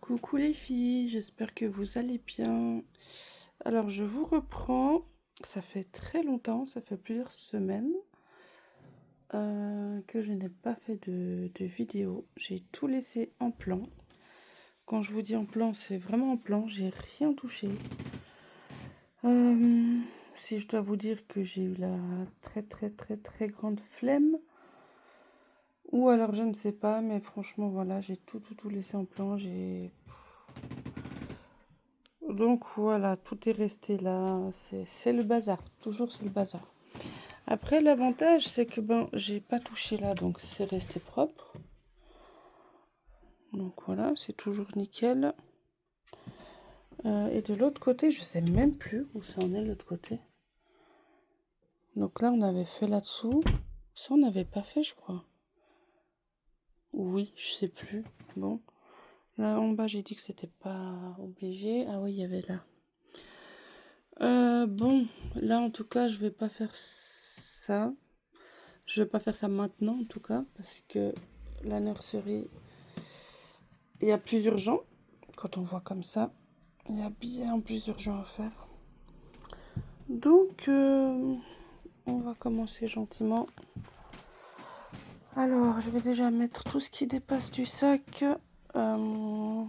Coucou les filles, j'espère que vous allez bien. Alors je vous reprends, ça fait très longtemps, ça fait plusieurs semaines que je n'ai pas fait de vidéo. J'ai tout laissé en plan. Quand je vous dis en plan, c'est vraiment en plan, j'ai rien touché. Si je dois vous dire que j'ai eu la très grande flemme, ou alors je ne sais pas, mais franchement voilà, j'ai tout laissé en plan, Donc voilà, tout est resté là, c'est le bazar, toujours c'est le bazar. Après l'avantage c'est que j'ai pas touché là, donc c'est resté propre. Donc voilà, c'est toujours nickel. Et de l'autre côté, je sais même plus où ça en est l'autre côté. Donc là on avait fait là-dessous, ça on n'avait pas fait je crois. Oui, je sais plus. Bon, là en bas j'ai dit que c'était pas obligé. Ah oui, il y avait là. Bon, là en tout cas, je vais pas faire ça. Je vais pas faire ça maintenant en tout cas, parce que la nurserie, il y a plus urgent. Quand on voit comme ça, il y a bien plus urgent à faire. Donc, on va commencer gentiment. Alors, je vais déjà mettre tout ce qui dépasse du sac, que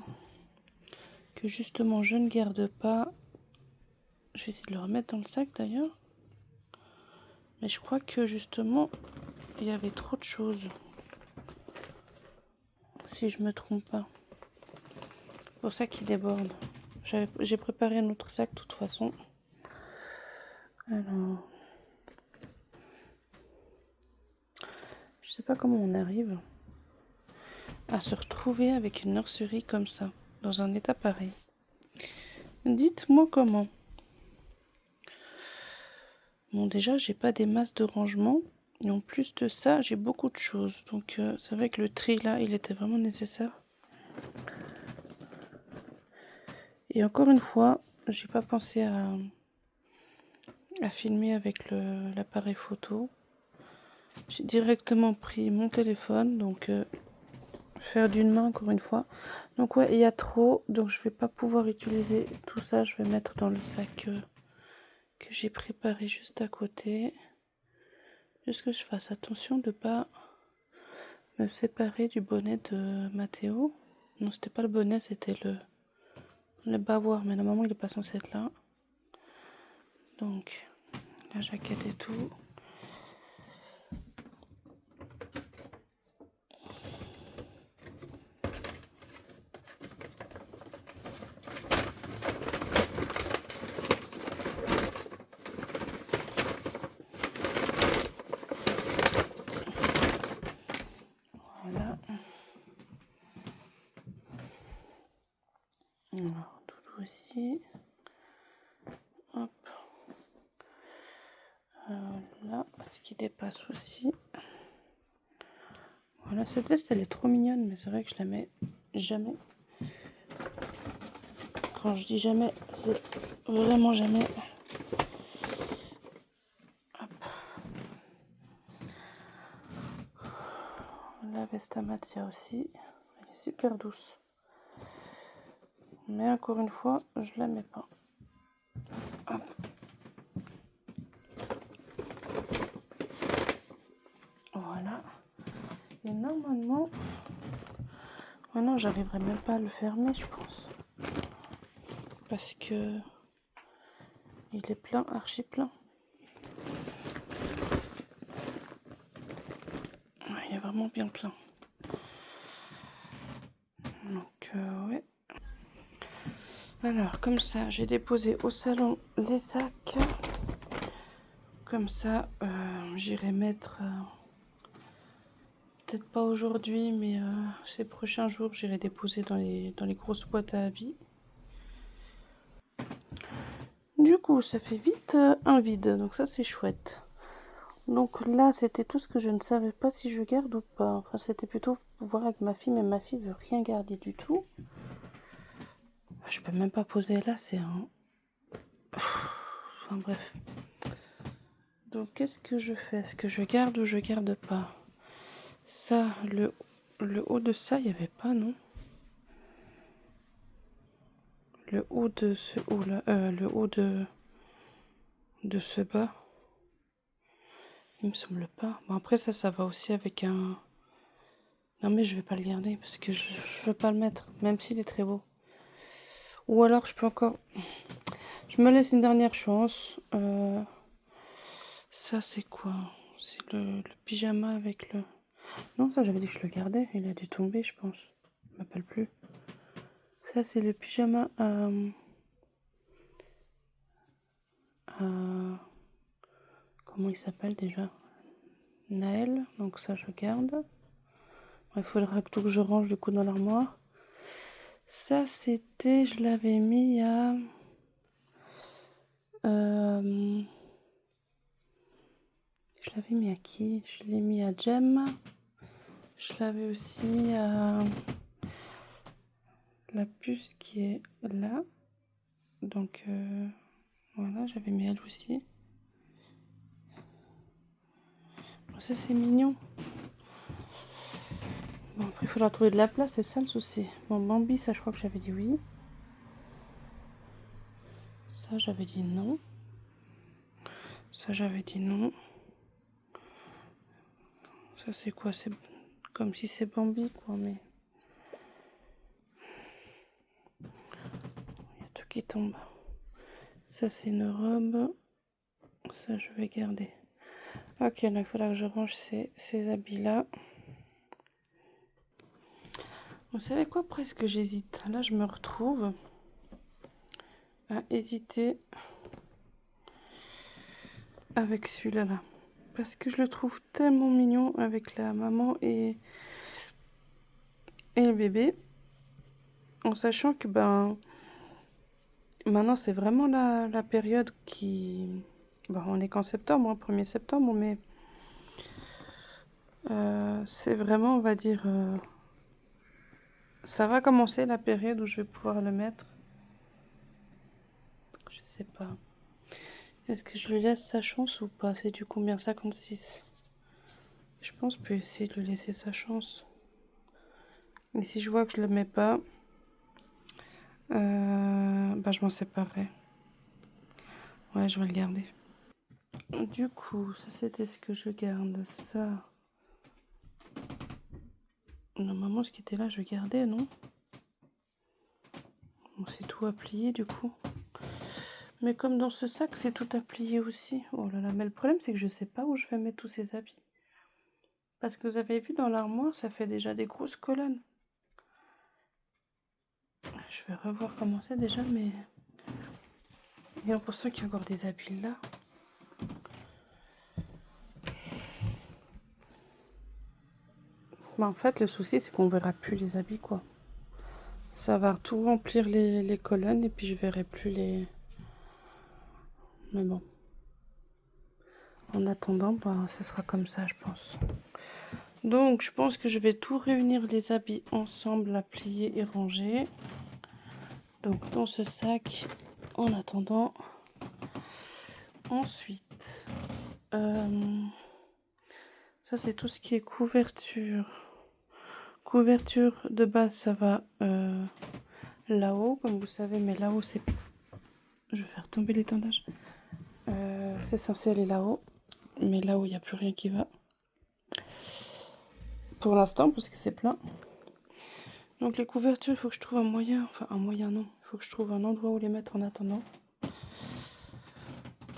justement je ne garde pas. Je vais essayer de le remettre dans le sac d'ailleurs. Mais je crois que justement, il y avait trop de choses. Si je me trompe pas. C'est pour ça qu'il déborde. J'ai préparé un autre sac de toute façon. Alors, je sais pas comment on arrive à se retrouver avec une nurserie comme ça, dans un état pareil. Dites-moi comment. Bon, déjà, j'ai pas des masses de rangement. Et en plus de ça, j'ai beaucoup de choses. Donc, c'est vrai que le tri là, il était vraiment nécessaire. Et encore une fois, j'ai pas pensé à filmer avec l'appareil photo. J'ai directement pris mon téléphone, donc faire d'une main encore une fois. Donc ouais, il y a trop, donc je vais pas pouvoir utiliser tout ça. Je vais mettre dans le sac que j'ai préparé juste à côté. Juste que je fasse attention de pas me séparer du bonnet de Mathéo. Non, c'était pas le bonnet, c'était le bavoir, mais normalement il est pas censé être là. Donc la jaquette et tout. Voilà. Alors, tout aussi. Hop. Là, ce qui dépasse aussi. Voilà, cette veste, elle est trop mignonne, mais c'est vrai que je la mets jamais. Quand je dis jamais, c'est vraiment jamais. Hop. La veste à Mathia aussi. Elle est super douce. Mais encore une fois, je la mets pas. Hop. Voilà. Et normalement... Maintenant, j'arriverai même pas à le fermer, je pense. Parce que... il est plein, archi plein. Il est vraiment bien plein. Donc, ouais. Alors, comme ça, j'ai déposé au salon les sacs. Comme ça, j'irai mettre... peut-être pas aujourd'hui, mais ces prochains jours, j'irai déposer dans les grosses boîtes à habits. Du coup, ça fait vite un vide, donc ça c'est chouette. Donc là, c'était tout ce que je ne savais pas si je garde ou pas. Enfin, c'était plutôt pour voir avec ma fille, mais ma fille veut rien garder du tout. Je peux même pas poser là, c'est un... Enfin bref. Donc qu'est-ce que je fais? Est-ce que je garde ou je garde pas? Ça, le haut de ça, il n'y avait pas, non? le haut de ce haut là, le haut de ce bas. Il me semble pas. Bon après ça va aussi avec un... Non mais je vais pas le garder parce que je veux pas le mettre, même s'il est très beau. Ou alors je peux encore... Je me laisse une dernière chance. Ça c'est quoi? C'est le pyjama avec le... Non ça j'avais dit que je le gardais, il a dû tomber je pense. Je m'appelle plus. Ça c'est le pyjama comment il s'appelle déjà? Naël, donc ça je garde. Il faudra que tout que je range du coup dans l'armoire. Ça c'était, je l'avais mis à... je l'avais mis à qui? Je l'ai mis à Jem. Je l'avais aussi mis à la puce qui est là. Donc voilà, j'avais mis elle aussi. Ça c'est mignon. Bon, après il faudra trouver de la place, c'est ça le souci. Bon, Bambi, ça je crois que j'avais dit oui. Ça j'avais dit non. Ça j'avais dit non. Ça c'est quoi? C'est comme si c'est Bambi quoi, mais... Il y a tout qui tombe. Ça c'est une robe. Ça je vais garder. Ok, donc il faudra que je range ces habits là. Vous savez quoi, presque j'hésite. Là je me retrouve à hésiter avec celui-là là. Parce que je le trouve tellement mignon avec la maman et le bébé. En sachant que ben maintenant c'est vraiment la période qui... Bon, on est qu'en septembre, hein, 1er septembre, mais c'est vraiment, on va dire... ça va commencer la période où je vais pouvoir le mettre. Je sais pas. Est-ce que je lui laisse sa chance ou pas? C'est du combien? 56. Je pense que je peux essayer de lui laisser sa chance. Mais si je vois que je le mets pas, bah je m'en séparerai. Ouais, je vais le garder. Du coup, ça c'était ce que je garde. Ça. Normalement, ce qui était là, je gardais, non? Bon, c'est tout à plier du coup. Mais comme dans ce sac, c'est tout à plier aussi. Oh là là, mais le problème, c'est que je sais pas où je vais mettre tous ces habits. Parce que vous avez vu dans l'armoire, ça fait déjà des grosses colonnes. Je vais revoir comment c'est déjà, mais... Il y a pour ça qu'il y a encore des habits là. Bah, en fait, le souci, c'est qu'on verra plus les habits, quoi. Ça va tout remplir les colonnes et puis je verrai plus les... Mais bon. En attendant, bah, ce sera comme ça, je pense. Donc, je pense que je vais tout réunir les habits ensemble, à plier et ranger. Donc, dans ce sac, en attendant. Ensuite, ça, c'est tout ce qui est couverture. Couverture de base, ça va là-haut, comme vous savez, mais là-haut, c'est... Je vais faire tomber l'étendage. C'est censé aller là-haut, mais là-haut, il n'y a plus rien qui va. Pour l'instant, parce que c'est plein. Donc les couvertures, il faut que je trouve un moyen, enfin un moyen non, il faut que je trouve un endroit où les mettre en attendant.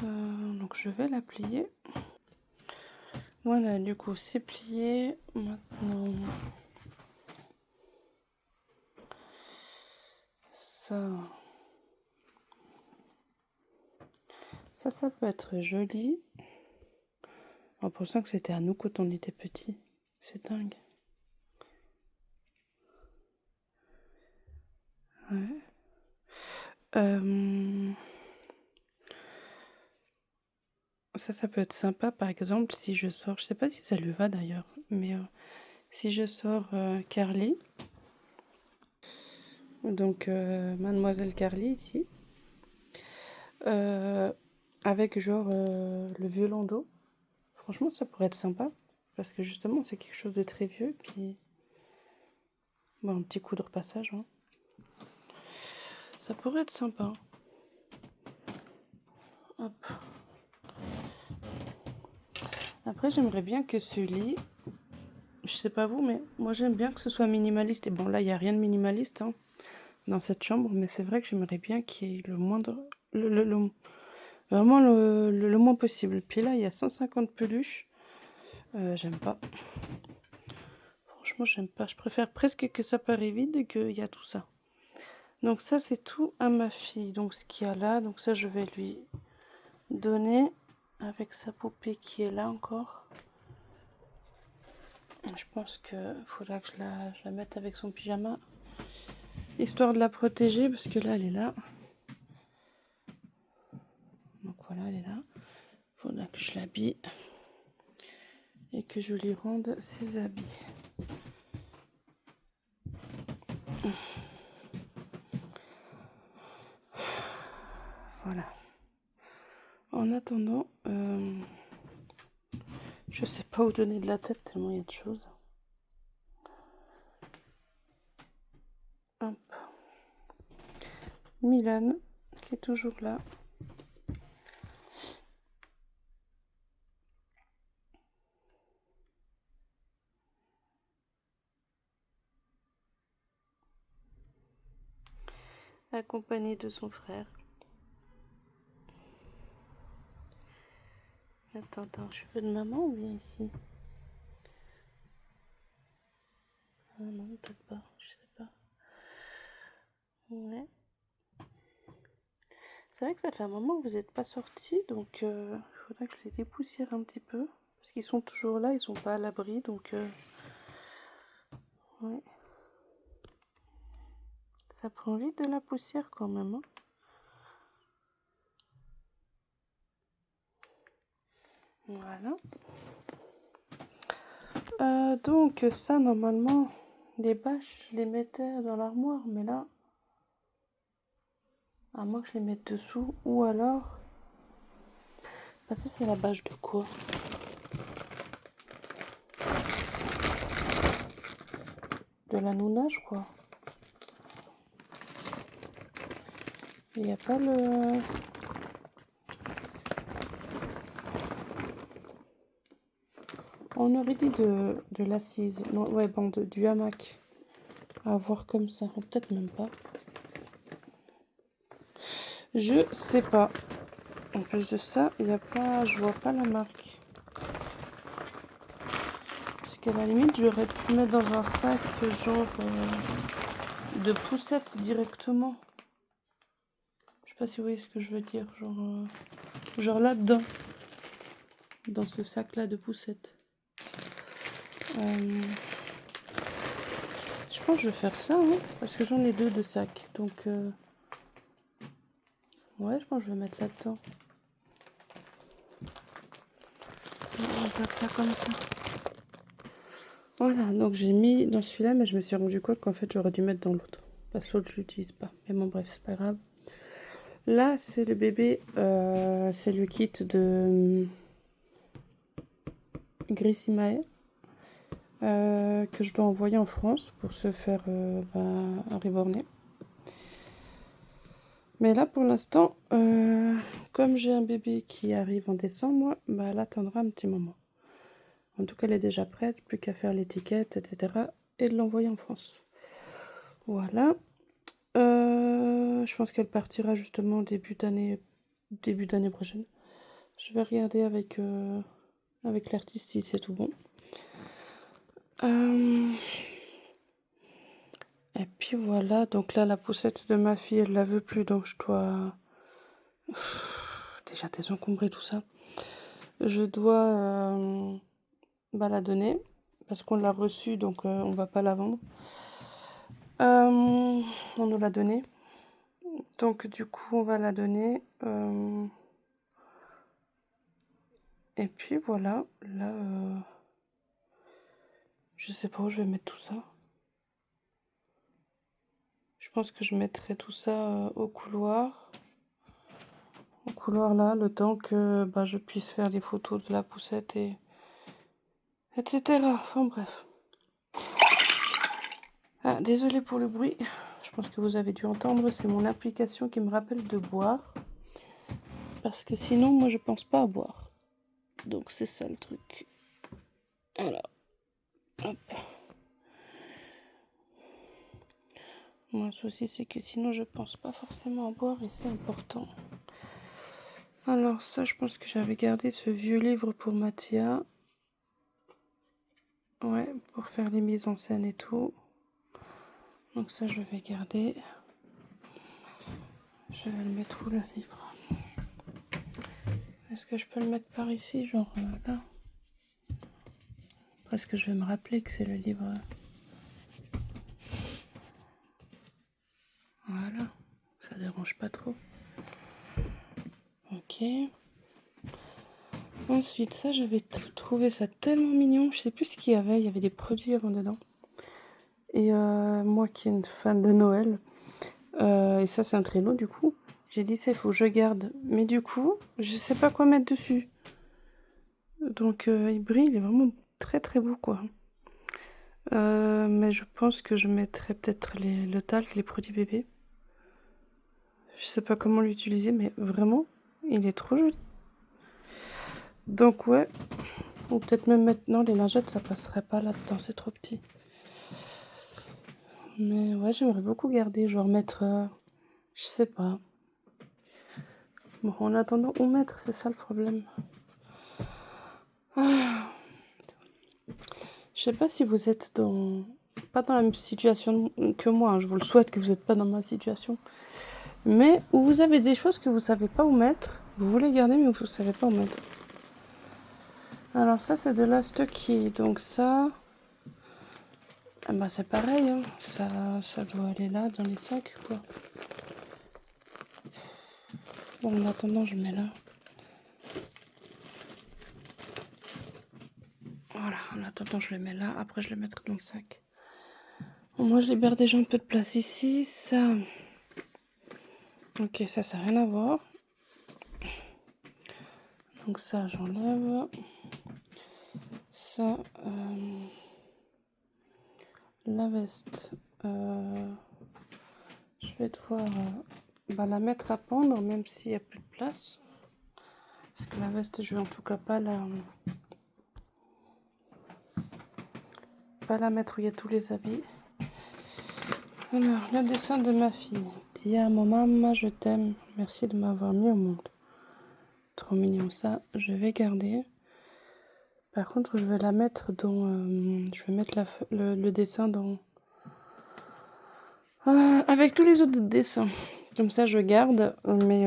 Donc je vais la plier. Voilà, du coup c'est plié. Maintenant, ça peut être joli. En pensant que c'était à nous quand on était petit. C'est dingue. Ouais. Ça peut être sympa, par exemple, si je sors, je sais pas si ça lui va d'ailleurs, mais si je sors Carly, donc Mademoiselle Carly ici, avec genre le violon d'eau, franchement ça pourrait être sympa, parce que justement c'est quelque chose de très vieux, puis bon, un petit coup de repassage, hein. Ça pourrait être sympa. Hop. Après, j'aimerais bien que ce lit, je sais pas vous, mais moi j'aime bien que ce soit minimaliste. Et bon, là, il n'y a rien de minimaliste hein, dans cette chambre, mais c'est vrai que j'aimerais bien qu'il y ait le moindre... vraiment le moins possible. Puis là, il y a 150 peluches. J'aime pas. Franchement, j'aime pas. Je préfère presque que ça paraît vide et qu'il y a tout ça. Donc ça, c'est tout à ma fille. Donc ce qu'il y a là, donc ça, je vais lui donner avec sa poupée qui est là encore. Je pense qu'il faudra que je la mette avec son pyjama, histoire de la protéger, parce que là, elle est là. Donc voilà, elle est là. Il faudra que je l'habille et que je lui rende ses habits. Voilà. En attendant, je sais pas où donner de la tête tellement il y a de choses. Hop. Milan, qui est toujours là. Accompagné de son frère. Attends, cheveux de maman ou bien ici? Ah non, peut-être pas, je sais pas. Ouais. C'est vrai que ça fait un moment que vous n'êtes pas sortis, donc il faudrait que je les dépoussière un petit peu. Parce qu'ils sont toujours là, ils sont pas à l'abri, donc ouais. Ça prend vite de la poussière quand même. Hein. Voilà. Donc ça, normalement, les bâches, je les mettais dans l'armoire, mais là, à moins que je les mette dessous, ou alors... Ah, ça, c'est la bâche de quoi? De la Nouna, je crois. Il n'y a pas le... On aurait dit de l'assise. Non, ouais, bon, du hamac. À voir comme ça. Ou peut-être même pas. Je sais pas. En plus de ça, il n'y a pas... Je vois pas la marque. Parce qu'à la limite, j'aurais pu mettre dans un sac genre de poussettes directement. Je sais pas si vous voyez ce que je veux dire. Genre là-dedans. Dans ce sac-là de poussettes. Je pense que je vais faire ça, hein, parce que j'en ai 2 de sacs. Donc, ouais, je pense que je vais mettre là-dedans. On va faire ça comme ça. Voilà, donc j'ai mis dans celui-là, mais je me suis rendu compte qu'en fait, j'aurais dû mettre dans l'autre. Parce que l'autre, je l'utilise pas. Mais bon, bref, c'est pas grave. Là, c'est le bébé, c'est le kit de Grissimae. Que je dois envoyer en France pour se faire reborner. Mais là, pour l'instant, comme j'ai un bébé qui arrive en décembre, bah, elle attendra un petit moment. En tout cas, elle est déjà prête, plus qu'à faire l'étiquette, etc. et de l'envoyer en France. Voilà. Je pense qu'elle partira justement début d'année prochaine. Je vais regarder avec l'artiste si c'est tout bon. Et puis voilà, donc là la poussette de ma fille, elle la veut plus, donc je dois déjà désencombrer tout ça. Je dois la donner parce qu'on l'a reçue, donc on va pas la vendre. On nous l'a donnée, donc du coup on va la donner. Et puis voilà, là je sais pas où je vais mettre tout ça. Je pense que je mettrai tout ça au couloir. Au couloir là, le temps que je puisse faire les photos de la poussette et etc. Enfin bref. Ah, désolée pour le bruit. Je pense que vous avez dû entendre. C'est mon application qui me rappelle de boire. Parce que sinon, moi, je pense pas à boire. Donc, c'est ça le truc. Alors, hop. Mon souci, c'est que sinon, je pense pas forcément à boire et c'est important. Alors, ça, je pense que j'avais gardé ce vieux livre pour Mathia. Ouais, pour faire les mises en scène et tout. Donc ça, je vais garder. Je vais le mettre où, le livre? Est-ce que je peux le mettre par ici, genre là? Presque je vais me rappeler que c'est le livre. Voilà, ça dérange pas trop. Ok. Ensuite, ça, j'avais trouvé ça tellement mignon. Je sais plus ce qu'il y avait. Il y avait des produits avant dedans. Et moi qui est une fan de Noël, et ça, c'est un traîneau du coup. J'ai dit, ça, il faut que je garde. Mais du coup, je sais pas quoi mettre dessus. Donc, il brille, il est vraiment très très beau, quoi. Mais je pense que je mettrai peut-être le talc, les produits bébés. Je sais pas comment l'utiliser, mais vraiment, il est trop joli. Donc ouais, ou peut-être même maintenant les lingettes, ça passerait pas là-dedans, c'est trop petit. Mais ouais, j'aimerais beaucoup garder, genre mettre, je sais pas. Bon, en attendant, où mettre, c'est ça le problème. Ah. Je sais pas si vous êtes pas dans la même situation que moi, hein. Je vous le souhaite que vous n'êtes pas dans ma situation. Mais où vous avez des choses que vous savez pas où mettre, vous voulez garder mais vous savez pas où mettre. Alors ça, c'est de la Stucky, donc ça... Ah bah c'est pareil, hein. Ça doit aller là, dans les sacs, quoi. Bon, en attendant, je mets là. Voilà, en attendant, je le mets là. Après, je le mettrai dans le sac. Bon, moi, je libère déjà un peu de place ici. Ça... Ok, ça n'a rien à voir. Donc ça, j'enlève. Ça, la veste. Je vais devoir la mettre à pendre, même s'il n'y a plus de place. Parce que la veste, je vais en tout cas pas la mettre où il y a tous les habits. Alors, le dessin de ma fille. Dis à mon maman, je t'aime. Merci de m'avoir mis au monde. Trop mignon ça. Je vais garder. Par contre, je vais la mettre dans... je vais mettre le dessin dans... avec tous les autres dessins. Comme ça, je garde. Mais...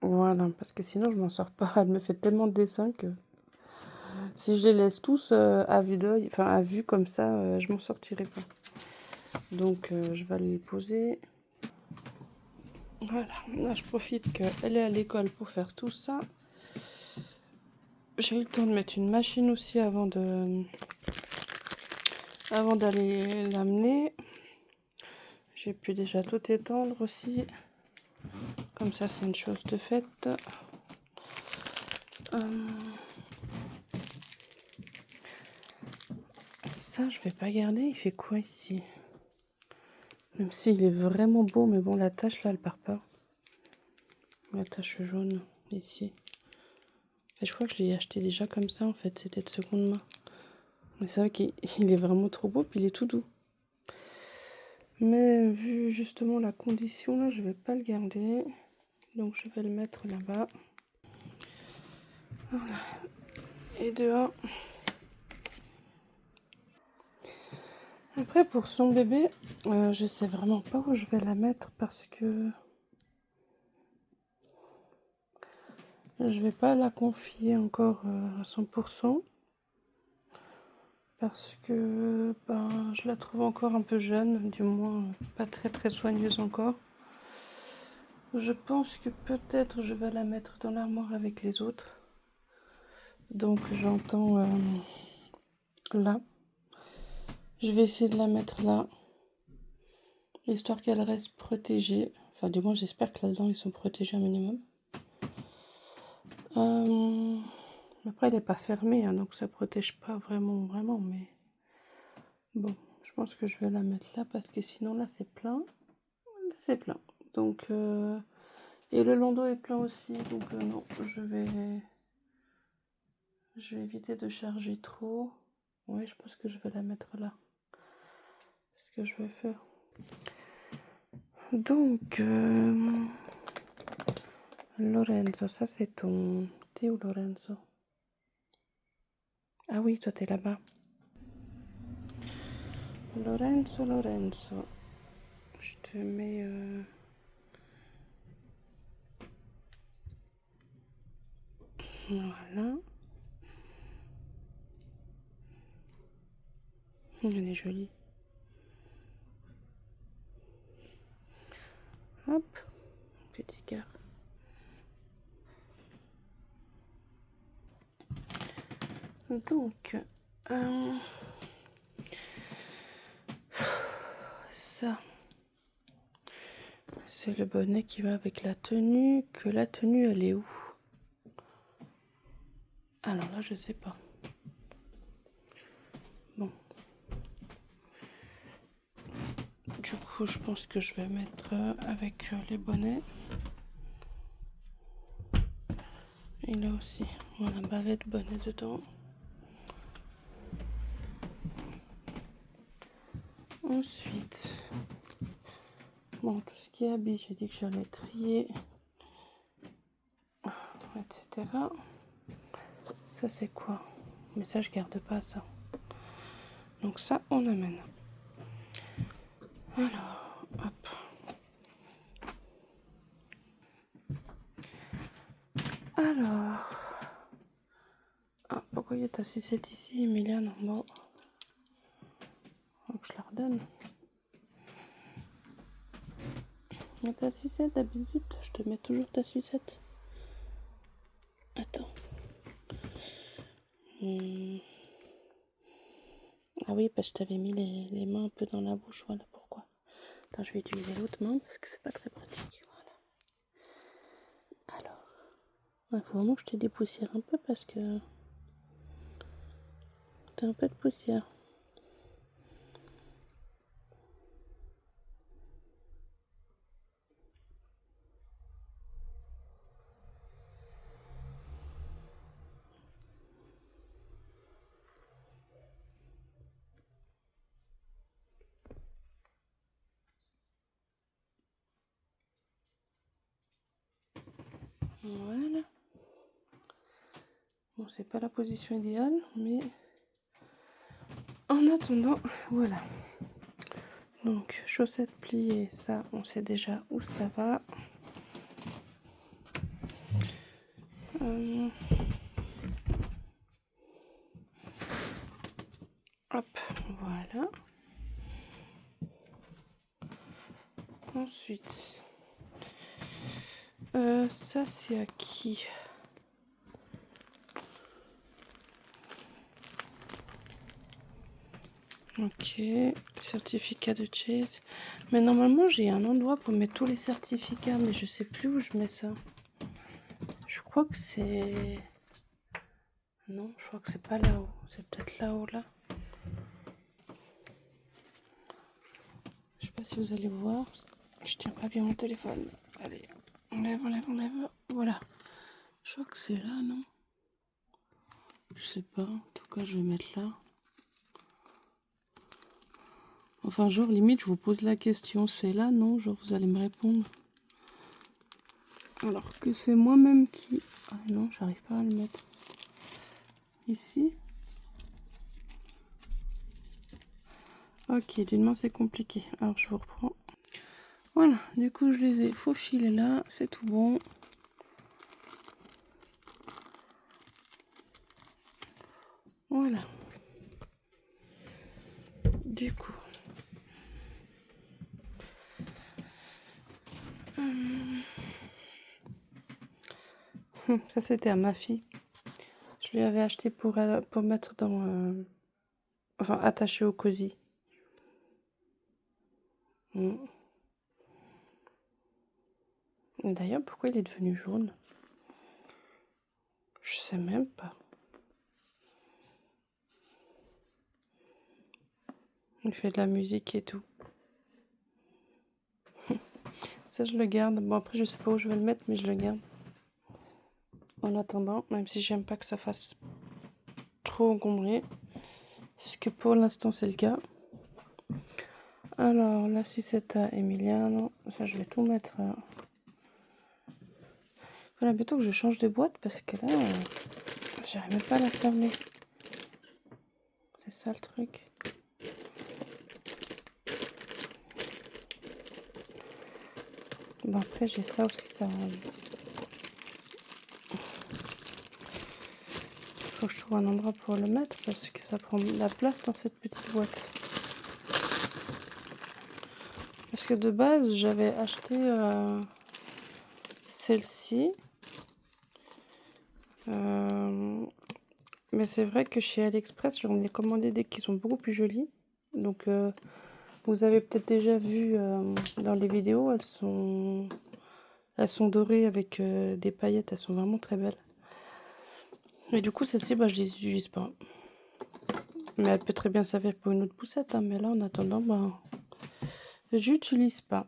voilà, parce que sinon, je m'en sors pas. Elle me fait tellement de dessins que... Si je les laisse tous à vue d'œil, enfin à vue comme ça, je m'en sortirai pas. Donc je vais les poser. Voilà, là je profite qu'elle est à l'école pour faire tout ça. J'ai eu le temps de mettre une machine aussi avant d'aller l'amener. J'ai pu déjà tout étendre aussi. Comme ça, c'est une chose de faite. Ça, je vais pas garder. Il fait quoi ici? Même s'il est vraiment beau, mais bon, la tache là, elle part pas. La tache jaune ici. Et je crois que je l'ai acheté déjà comme ça en fait. C'était de seconde main. Mais c'est vrai qu'il est vraiment trop beau, puis il est tout doux. Mais vu justement la condition là, je vais pas le garder. Donc je vais le mettre là-bas. Voilà. Et dehors. Après pour son bébé, je sais vraiment pas où je vais la mettre parce que je vais pas la confier encore à 100%. Parce que je la trouve encore un peu jeune, du moins pas très très soigneuse encore. Je pense que peut-être je vais la mettre dans l'armoire avec les autres. Donc j'entends là. Je vais essayer de la mettre là, histoire qu'elle reste protégée. Enfin du moins j'espère que là-dedans ils sont protégés un minimum. Après elle n'est pas fermée, hein, donc ça protège pas vraiment, mais bon, Je pense que je vais la mettre là parce que sinon là c'est plein. Là c'est plein. Donc et le landau est plein aussi. Donc non, je vais éviter de charger trop. Ouais, je pense que je vais la mettre là. C'est ce que je vais faire. Donc Lorenzo, ça c'est ton... T'es où Lorenzo? Ah oui, toi t'es là-bas. Lorenzo. Je te mets... Voilà. Elle est jolie. Hop. Petit cœur. Donc... ça... C'est le bonnet qui va avec la tenue. Que la tenue, elle est où? Alors là, je sais pas. Bon. Du coup, je pense que je vais mettre avec les bonnets. Et là aussi, voilà, bavette, bonnet dedans. Ensuite, bon, tout ce qui est habit, j'ai dit que j'allais trier, etc. Ça, c'est quoi? Mais ça, je garde pas ça. Donc ça, on amène. Alors, hop. Alors... Ah, pourquoi il y a ta sucette ici, Emiliane? Bon. Faut que je la redonne. Il y a ta sucette, d'habitude, je te mets toujours ta sucette. Attends. Ah oui, parce que je t'avais mis les mains un peu dans la bouche, voilà pourquoi. Attends, je vais utiliser l'autre main parce que c'est pas très pratique. Voilà. Alors, il faut vraiment que je te dépoussière un peu parce que t'as un peu de poussière. Voilà. Bon, c'est pas la position idéale, mais en attendant, voilà. Donc, chaussettes pliées, ça, on sait déjà où ça va. Hop, voilà. Ensuite, ça c'est à qui? Ok, certificat de Chase. Mais normalement, j'ai un endroit pour mettre tous les certificats, mais je sais plus où je mets ça. Je crois que c'est... Non, je crois que c'est pas là-haut. C'est peut-être là-haut, là. Je sais pas si vous allez voir. Je tiens pas bien mon téléphone. Allez, enlève. Voilà. Je crois que c'est là, non? Je sais pas. En tout cas, je vais mettre là. Enfin, genre, limite, je vous pose la question. C'est là, non? Genre, vous allez me répondre. Alors que c'est moi-même qui... Ah non, j'arrive pas à le mettre. Ici. Ok, d'une main, c'est compliqué. Alors, je vous reprends. Voilà, du coup, je les ai faufilés là. C'est tout bon. Voilà. Du coup... Ça, c'était à ma fille. Je lui avais acheté pour mettre dans... Enfin, attaché au cosy. D'ailleurs, pourquoi il est devenu jaune? Je sais même pas. Il fait de la musique et tout. Ça, je le garde. Bon, après, je sais pas où je vais le mettre, mais je le garde. En attendant, même si j'aime pas que ça fasse trop encombré. Parce que pour l'instant, c'est le cas. Alors, la sucette à Emiliano. Ça, je vais tout mettre. Voilà, bientôt que je change de boîte parce que là, j'arrive même pas à la fermer. C'est ça le truc. Bon, après, j'ai ça aussi. Ça... Faut que je trouve un endroit pour le mettre parce que ça prend de la place dans cette petite boîte. Parce que de base, j'avais acheté celle-ci. Mais c'est vrai que chez AliExpress, j'en ai commandé des qui sont beaucoup plus jolies. Donc, vous avez peut-être déjà vu dans les vidéos, elles sont dorées avec des paillettes. Elles sont vraiment très belles. Et du coup, celle-ci, bah, je les utilise pas. Mais elle peut très bien servir pour une autre poussette. Hein, mais là, en attendant, bah, j'utilise pas.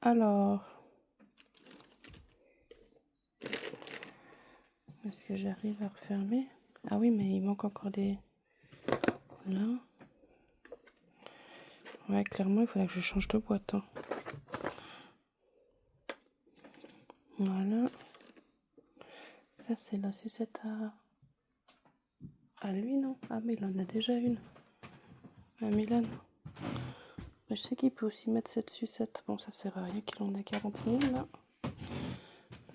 Alors, est-ce que j'arrive à refermer? Ah oui, mais il manque encore des... Là. Ouais, clairement, il faudrait que je change de boîte. Hein. Voilà. Ça, c'est la sucette à lui, non? Ah, mais il en a déjà une. À Milan. Je sais qu'il peut aussi mettre cette sucette. Bon, ça sert à rien qu'il en a 40 000, là.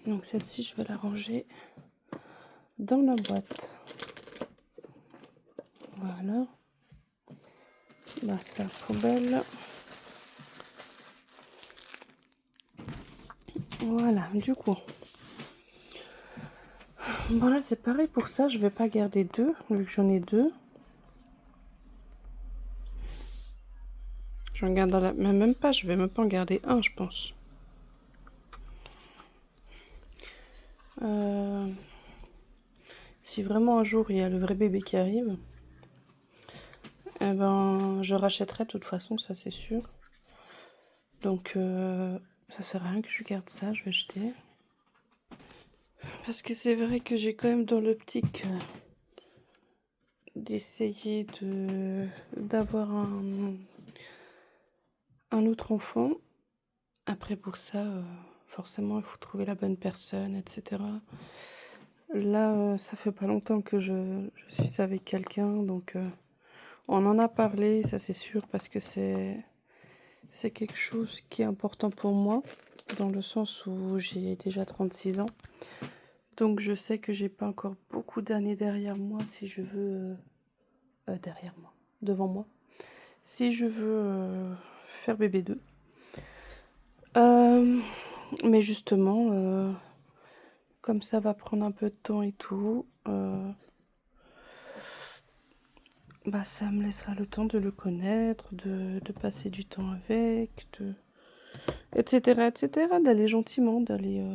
Donc, celle-ci, je vais la ranger dans la boîte. Voilà. Bah, ça, poubelle. Voilà, du coup. Bon, là, c'est pareil pour ça. Je vais pas garder deux, vu que j'en ai deux. J'en garde dans la... Mais même pas, je vais même pas en garder un, je pense. Si vraiment un jour, il y a le vrai bébé qui arrive, eh ben, je rachèterai de toute façon, ça c'est sûr. Donc, ça sert à rien que je garde ça, je vais jeter. Parce que c'est vrai que j'ai quand même dans l'optique d'essayer d'avoir un autre enfant. Après, pour ça, forcément, il faut trouver la bonne personne, etc. Là, ça fait pas longtemps que je suis avec quelqu'un, donc on en a parlé, ça c'est sûr, parce que c'est quelque chose qui est important pour moi, dans le sens où j'ai déjà 36 ans. Donc je sais que j'ai pas encore beaucoup d'années derrière moi si je veux... derrière moi, devant moi. Si je veux faire bébé 2. Mais justement, comme ça va prendre un peu de temps et tout, bah ça me laissera le temps de le connaître, de passer du temps avec, etc., etc., d'aller gentiment, d'aller...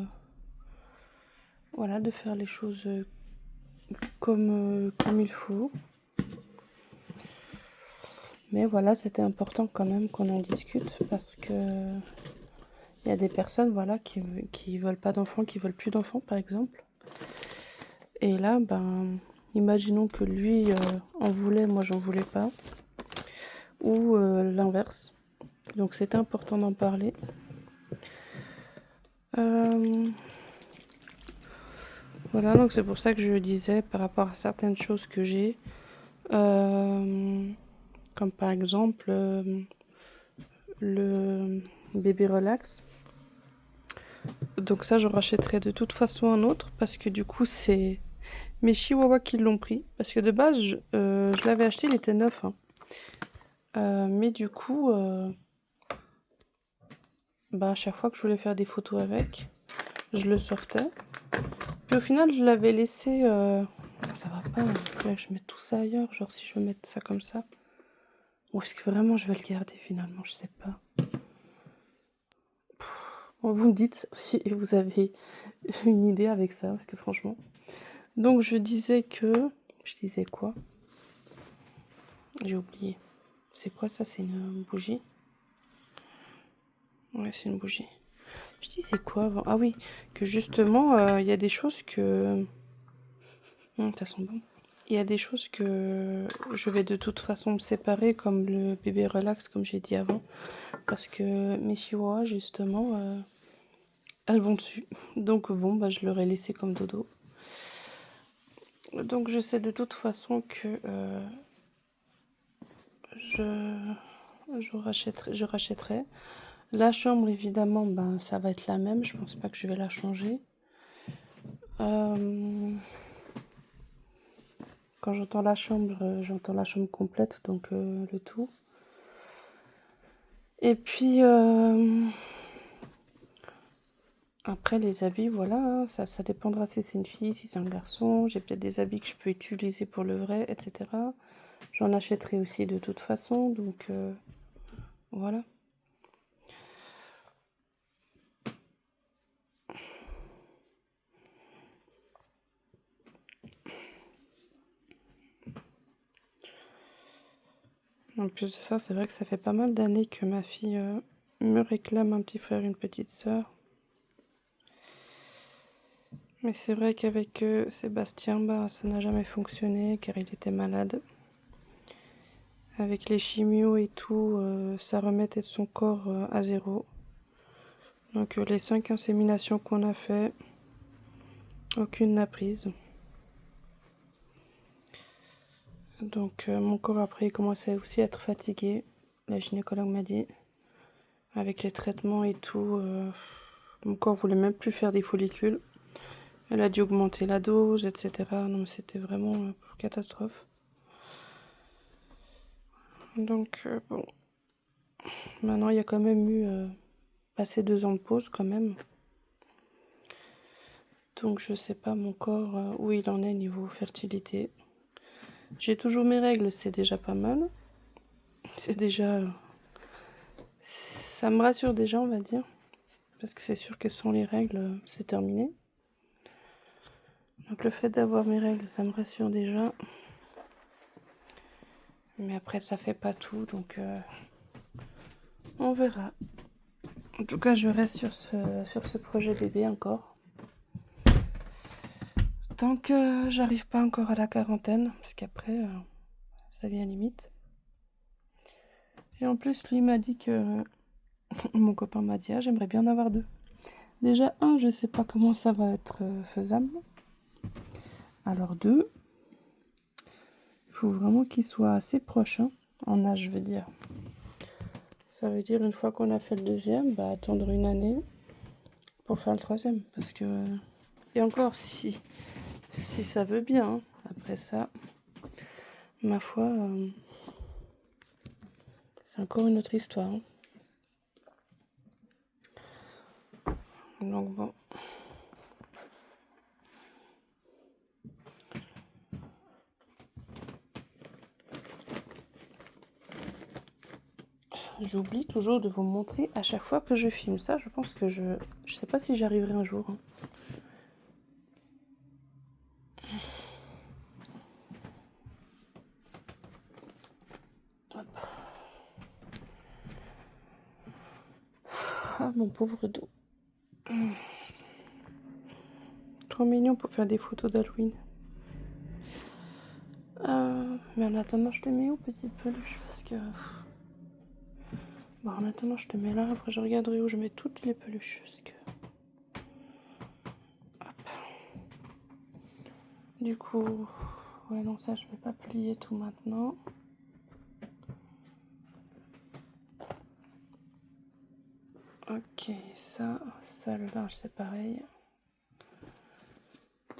voilà, de faire les choses comme il faut. Mais voilà, c'était important quand même qu'on en discute parce que il y a des personnes voilà, qui veulent pas d'enfants, qui veulent plus d'enfants par exemple. Et là, ben, imaginons que lui en voulait, moi j'en voulais pas. Ou l'inverse. Donc c'était important d'en parler. Voilà, donc c'est pour ça que je disais par rapport à certaines choses que j'ai. Comme par exemple le bébé relax. Donc ça, je rachèterai de toute façon un autre parce que du coup, c'est mes chihuahuas qui l'ont pris. Parce que de base, je l'avais acheté, il était neuf. Hein. Mais du coup, bah, à chaque fois que je voulais faire des photos avec, je le sortais. Puis au final, je l'avais laissé... Ça va pas, il faudrait que je mette tout ça ailleurs. Genre si je veux mettre ça comme ça. Ou est-ce que vraiment je vais le garder finalement? Je sais pas. Bon, vous me dites si vous avez une idée avec ça, parce que franchement... Donc je disais que... Je disais quoi? J'ai oublié. C'est quoi ça? C'est une bougie? Ouais, c'est une bougie. Je dis c'est quoi avant? Ah oui, que justement, il y a des choses que... ça sent bon. Il y a des choses que je vais de toute façon me séparer, comme le bébé relax, comme j'ai dit avant. Parce que mes chihuahuas, justement, elles vont dessus. Donc bon, bah, je leur ai laissé comme dodo. Donc je sais de toute façon que je rachèterai. La chambre, évidemment, ben, ça va être la même. Je pense pas que je vais la changer. Quand j'entends la chambre complète, donc le tout. Et puis, après, les habits, voilà, ça dépendra si c'est une fille, si c'est un garçon. J'ai peut-être des habits que je peux utiliser pour le vrai, etc. J'en achèterai aussi de toute façon, donc voilà. En plus de ça, c'est vrai que ça fait pas mal d'années que ma fille me réclame un petit frère, une petite sœur. Mais c'est vrai qu'avec Sébastien, bah, ça n'a jamais fonctionné car il était malade. Avec les chimios et tout, ça remettait son corps à zéro. Donc les 5 inséminations qu'on a fait, aucune n'a prise. Donc mon corps après il commençait aussi à être fatigué. La gynécologue m'a dit, avec les traitements et tout, mon corps voulait même plus faire des follicules. Elle a dû augmenter la dose, etc. Non mais c'était vraiment catastrophe. Donc bon, maintenant il y a quand même eu passé 2 ans de pause quand même. Donc je sais pas mon corps où il en est niveau fertilité. J'ai toujours mes règles, c'est déjà pas mal. C'est déjà... ça me rassure déjà, on va dire. Parce que c'est sûr que sans les règles, c'est terminé. Donc le fait d'avoir mes règles, ça me rassure déjà. Mais après, ça fait pas tout, donc on verra. En tout cas, je reste sur ce projet bébé encore. Tant que j'arrive pas encore à la quarantaine, parce qu'après, ça vient limite. Et en plus, lui m'a dit que... mon copain m'a dit, ah, j'aimerais bien en avoir 2. Déjà, je sais pas comment ça va être faisable. Alors 2, il faut vraiment qu'il soit assez proche, hein, en âge, je veux dire. Ça veut dire, une fois qu'on a fait le 2e, bah, attendre une année pour faire le 3e. Parce que... et encore, si ça veut bien, hein. Après ça, ma foi, c'est encore une autre histoire. Hein. Donc bon. J'oublie toujours de vous montrer à chaque fois que je filme ça. Je pense que je sais pas si j'arriverai un jour. Hein. Hop. Ah, mon pauvre dos. Trop mignon pour faire des photos d'Halloween. Mais en attendant, je te mets où, petite peluche? Parce que... bon, en attendant, je te mets là. Après, je regarderai où je mets toutes les peluches. Parce que... hop. Du coup... ouais, non, ça, je vais pas plier tout maintenant. Ok, ça le linge, c'est pareil.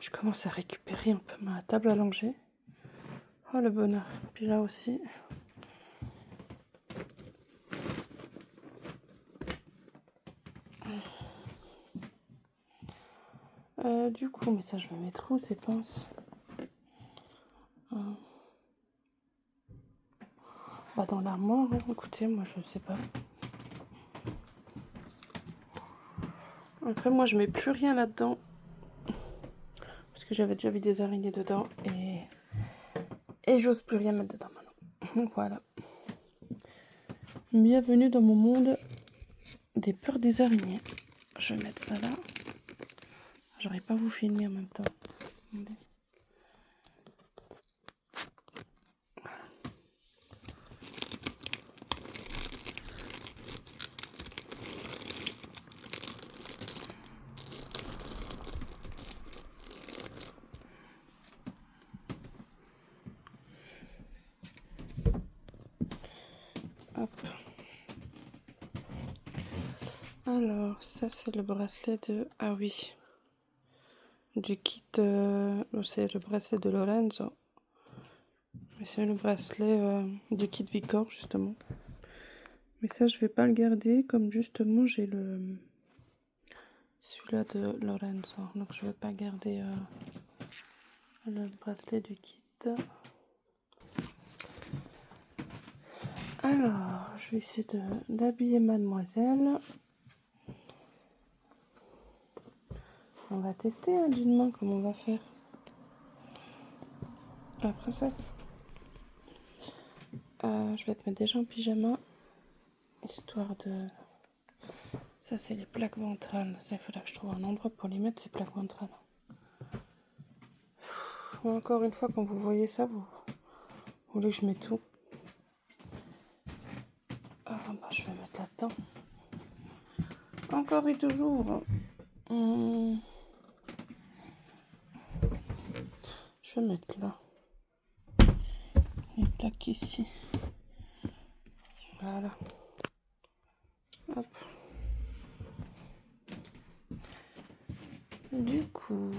Je commence à récupérer un peu ma table à langer. Oh, le bonheur. Puis là aussi... du coup, mais ça, je vais mettre où ces pinces? Bah, dans l'armoire, hein. Écoutez, moi, je sais pas. Après, moi, je mets plus rien là-dedans. Parce que j'avais déjà vu des araignées dedans. Et j'ose plus rien mettre dedans maintenant. Voilà. Bienvenue dans mon monde des peurs des araignées. Je vais mettre ça là. J'aurais pas vous filmer en même temps. Attendez. Hop. Alors, ça c'est le bracelet de... Ah oui. Du kit... C'est le bracelet de Lorenzo. Mais c'est le bracelet du kit Vicor, justement. Mais ça, je vais pas le garder, comme justement j'ai le... Celui-là de Lorenzo. Donc je vais pas garder le bracelet du kit. Alors, je vais essayer d'habiller mademoiselle. On va tester d'une main comment on va faire. La princesse. Je vais te mettre déjà en pyjama. Histoire de... Ça, c'est les plaques ventrales. Ça, il faudra que je trouve un endroit pour les mettre, ces plaques ventrales. Encore une fois, quand vous voyez ça, vous voulez que je mette tout. Ah, bah, je vais mettre là-dedans. Encore et toujours. Je vais mettre là. Les plaques ici. Voilà. Hop. Du coup...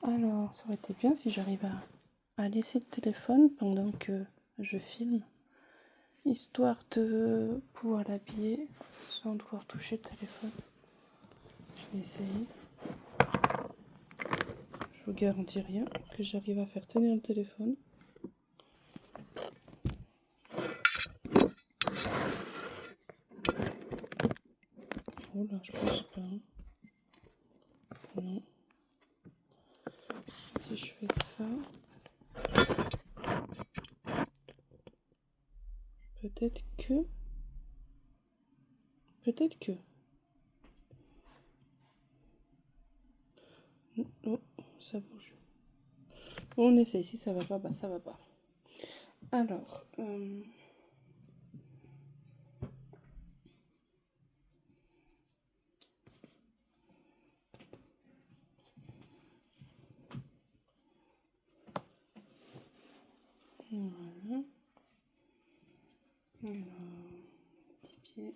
Alors, ça aurait été bien si j'arrive à laisser le téléphone pendant que je filme. Histoire de pouvoir l'habiller sans devoir toucher le téléphone. Je vais essayer. Je vous garantis rien que j'arrive à faire tenir le téléphone. Oh là, je pense pas. Non. Si je fais ça... Peut-être que... Oh, ça bouge. On essaye. Si ça va pas, bah ça va pas. Alors... Voilà. Alors, petit pied.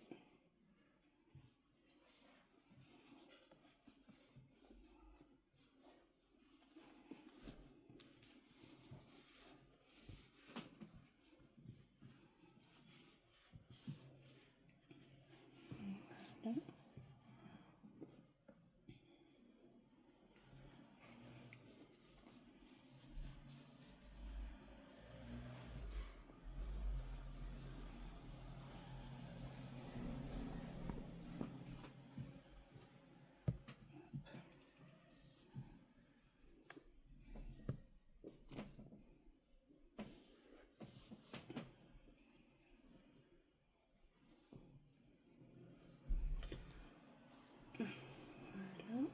Voilà.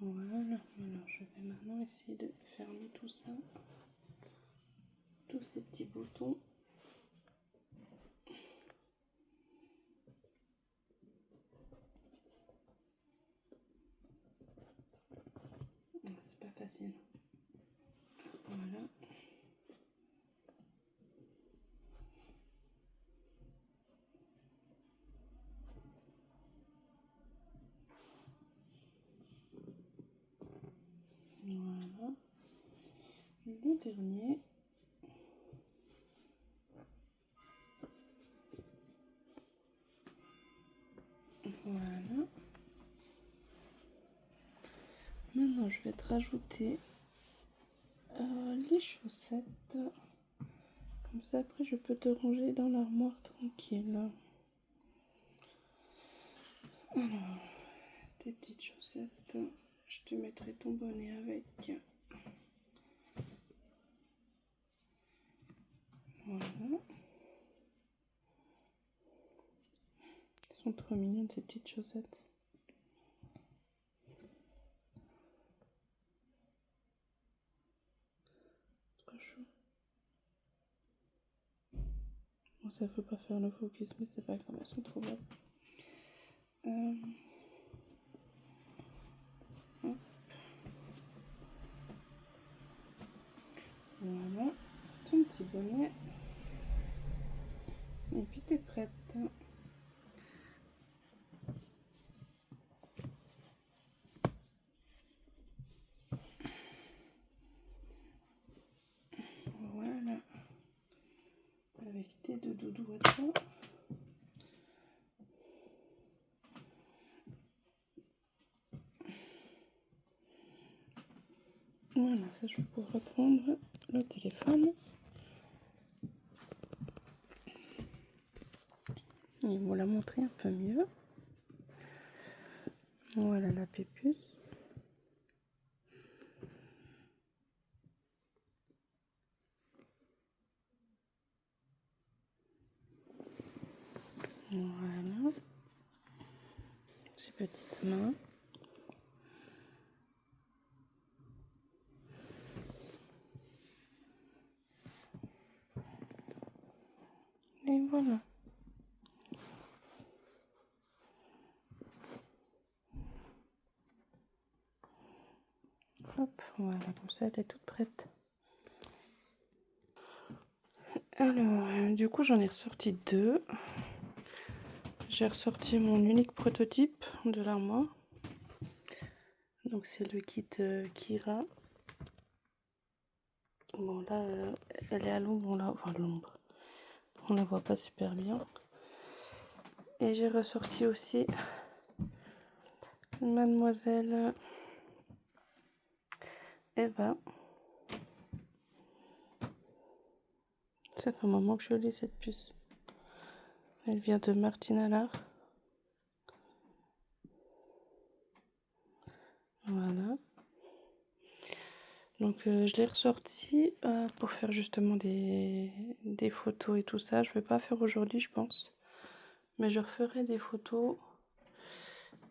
Voilà, alors je vais maintenant essayer de fermer tout ça, tous ces petits boutons. C'est pas facile. Voilà. Voilà. Le dernier. Voilà. Maintenant, je vais te rajouter les chaussettes. Comme ça, après, je peux te ranger dans l'armoire tranquille. Alors, tes petites chaussettes. Je te mettrai ton bonnet avec. Voilà. Elles sont trop mignonnes, ces petites chaussettes. Trop chou. Bon, ça ne faut pas faire le focus, mais c'est pas grave, elles sont trop belles. Voilà, ton petit bonnet. Et puis t'es prête. Voilà. Avec tes deux doudous à toi. Voilà, ça je vais pouvoir reprendre le téléphone. Et vous la montrer un peu mieux. Voilà la pépuce. Voilà. Ses petites mains. Et voilà. Hop, voilà, comme ça elle est toute prête. Alors, du coup j'en ai ressorti deux. J'ai ressorti mon unique prototype de l'armoire. Donc c'est le kit Kira. Bon là, elle est à l'ombre, enfin l'ombre. On la voit pas super bien. Et j'ai ressorti aussi Mademoiselle Eva. Ça fait un moment que je l'ai cette puce. Elle vient de Martin Allard. Voilà. Donc je l'ai ressorti pour faire justement des photos et tout ça. Je vais pas faire aujourd'hui je pense. Mais je referai des photos.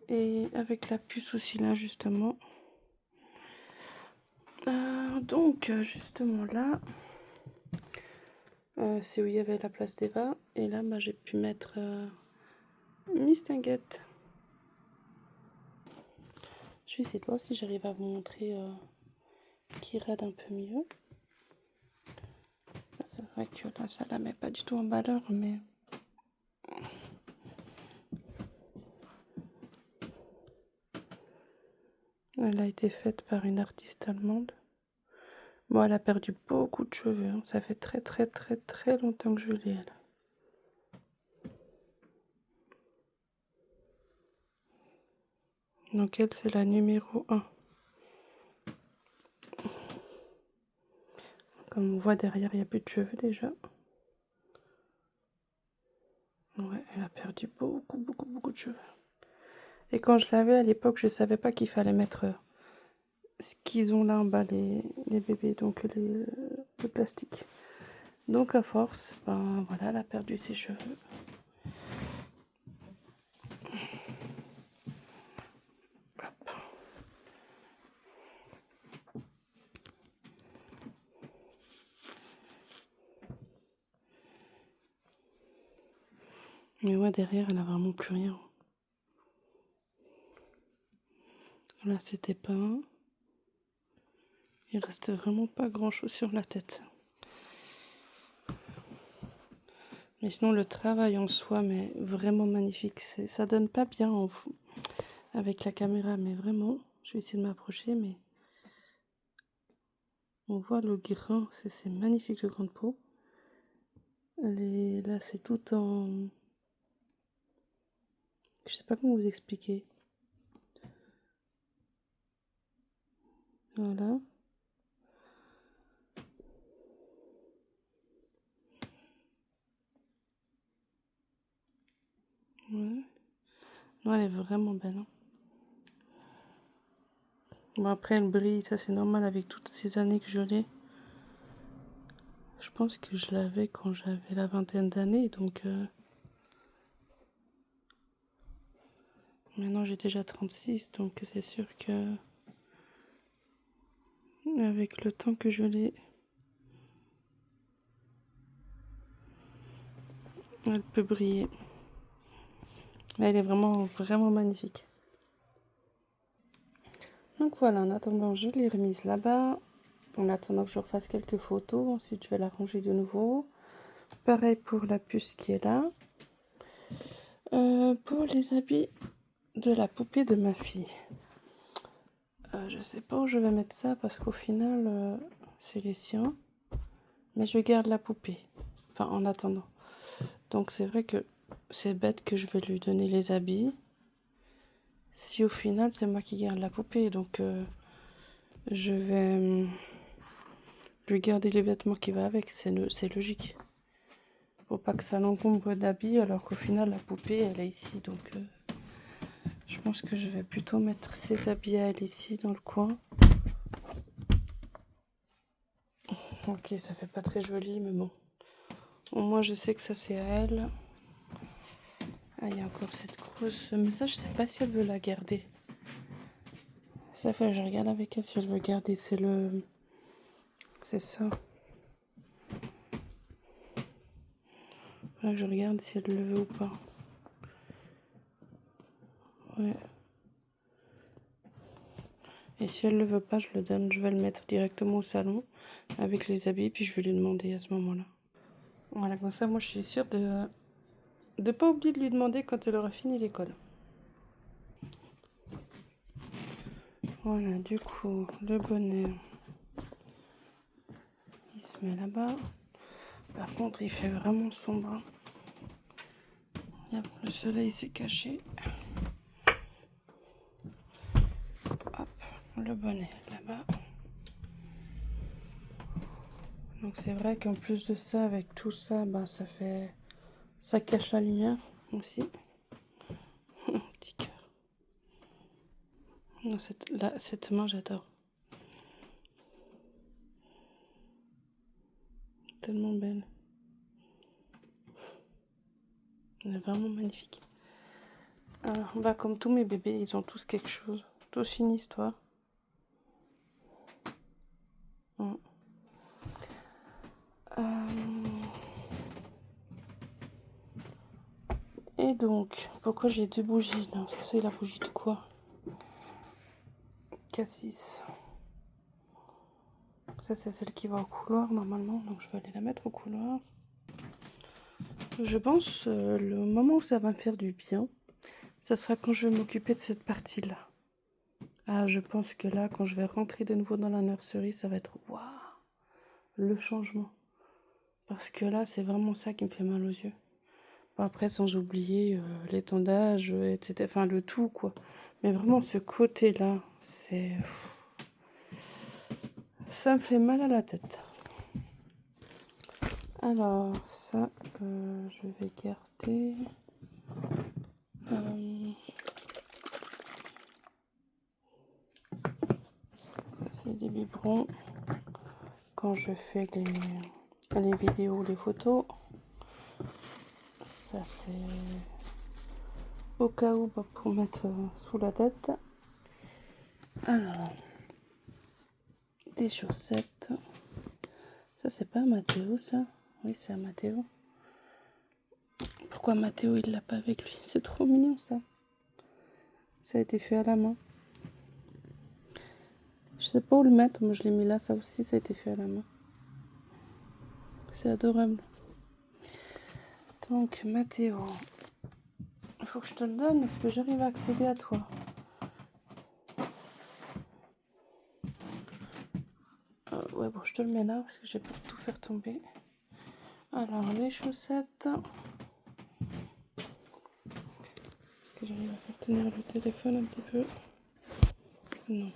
Et avec la puce aussi là justement. Donc justement là. C'est où il y avait la place d'Eva. Et là bah, j'ai pu mettre Miss Tinguette. Je vais essayer de voir si j'arrive à vous montrer qui rade un peu mieux. C'est vrai que là ça la met pas du tout en valeur mais... Elle a été faite par une artiste allemande. Bon, elle a perdu beaucoup de cheveux. Hein. Ça fait très longtemps que je l'ai, elle. Donc elle, c'est la numéro 1. Comme on voit derrière, il n'y a plus de cheveux déjà. Ouais, elle a perdu beaucoup de cheveux. Et quand je l'avais à l'époque, je savais pas qu'il fallait mettre ce qu'ils ont là en bas, les bébés, donc le plastique. Donc à force, ben voilà, elle a perdu ses cheveux. Hop. Mais ouais, derrière, elle a vraiment plus rien. Là, c'était peint. Il reste vraiment pas grand chose sur la tête. Mais sinon, le travail en soi, mais vraiment magnifique. Ça donne pas bien avec la caméra, mais vraiment, je vais essayer de m'approcher, mais on voit le grain, c'est magnifique le grain de peau. Là, c'est tout en... Je sais pas comment vous expliquer. Voilà. Ouais. Non, elle est vraiment belle. Hein. Bon, après, elle brille, ça c'est normal avec toutes ces années que je l'ai. Je pense que je l'avais quand j'avais la vingtaine d'années, donc... Maintenant j'ai déjà 36, donc c'est sûr que... Avec le temps que je l'ai... Elle peut briller. Mais elle est vraiment, vraiment magnifique. Donc voilà, en attendant, je l'ai remise là-bas. En attendant que je refasse quelques photos. Ensuite, je vais la ranger de nouveau. Pareil pour la puce qui est là. Pour les habits de la poupée de ma fille. Je sais pas où je vais mettre ça parce qu'au final, c'est les siens. Mais je garde la poupée. Enfin, en attendant. Donc c'est vrai que c'est bête que je vais lui donner les habits. Si au final, c'est moi qui garde la poupée. Donc je vais lui garder les vêtements qui vont avec. C'est logique. Faut pas que ça l'encombre d'habits alors qu'au final, la poupée, elle est ici. Donc je pense que je vais plutôt mettre ses habits à elle ici dans le coin. Ok, ça fait pas très joli, mais bon. Au moins, je sais que ça, c'est à elle. Ah, il y a encore cette grosse... Mais ça, je sais pas si elle veut la garder. Ça fait, je regarde avec elle si elle veut garder. C'est le... C'est ça. Faudra que je regarde si elle le veut ou pas. Ouais. Et si elle le veut pas, je le donne. Je vais le mettre directement au salon avec les habits. Puis je vais lui demander à ce moment-là. Voilà, comme ça, moi, je suis sûre de pas oublier de lui demander quand elle aura fini l'école. Voilà, du coup, le bonnet, il se met là-bas. Par contre, il fait vraiment sombre. Yep, le soleil s'est caché. Hop, le bonnet là-bas. Donc c'est vrai qu'en plus de ça, avec tout ça, bah, ça cache la lumière aussi. Petit cœur. Non, cette main, j'adore. Tellement belle. Elle est vraiment magnifique. Alors, bah, comme tous mes bébés, ils ont tous quelque chose. Tous une histoire. Et donc, pourquoi j'ai deux bougies là? Ça, c'est la bougie de quoi? Cassis. Ça, c'est celle qui va au couloir normalement. Donc, je vais aller la mettre au couloir. Je pense le moment où ça va me faire du bien, ça sera quand je vais m'occuper de cette partie-là. Ah, je pense que là, quand je vais rentrer de nouveau dans la nurserie, ça va être waouh, le changement. Parce que là, c'est vraiment ça qui me fait mal aux yeux. Bon, après, sans oublier l'étendage, etc. Enfin, le tout, quoi. Mais vraiment, ce côté-là, c'est... Ça me fait mal à la tête. Alors, ça, je vais garder... ça, c'est des biberons. Quand je fais les vidéos, les photos. Ça, c'est au cas où, bah, pour mettre sous la tête. Alors, des chaussettes. Ça, c'est pas Mathéo, ça? Oui, c'est à Mathéo. Pourquoi Mathéo, il l'a pas avec lui? C'est trop mignon, ça. Ça a été fait à la main. Je sais pas où le mettre, mais je l'ai mis là. Ça aussi, ça a été fait à la main. C'est adorable. Donc, Mathéo. Il faut que je te le donne. Est-ce que j'arrive à accéder à toi? Ouais, bon, je te le mets là parce que j'ai peur de tout faire tomber. Alors, les chaussettes. Est-ce que j'arrive à faire tenir le téléphone un petit peu? Non.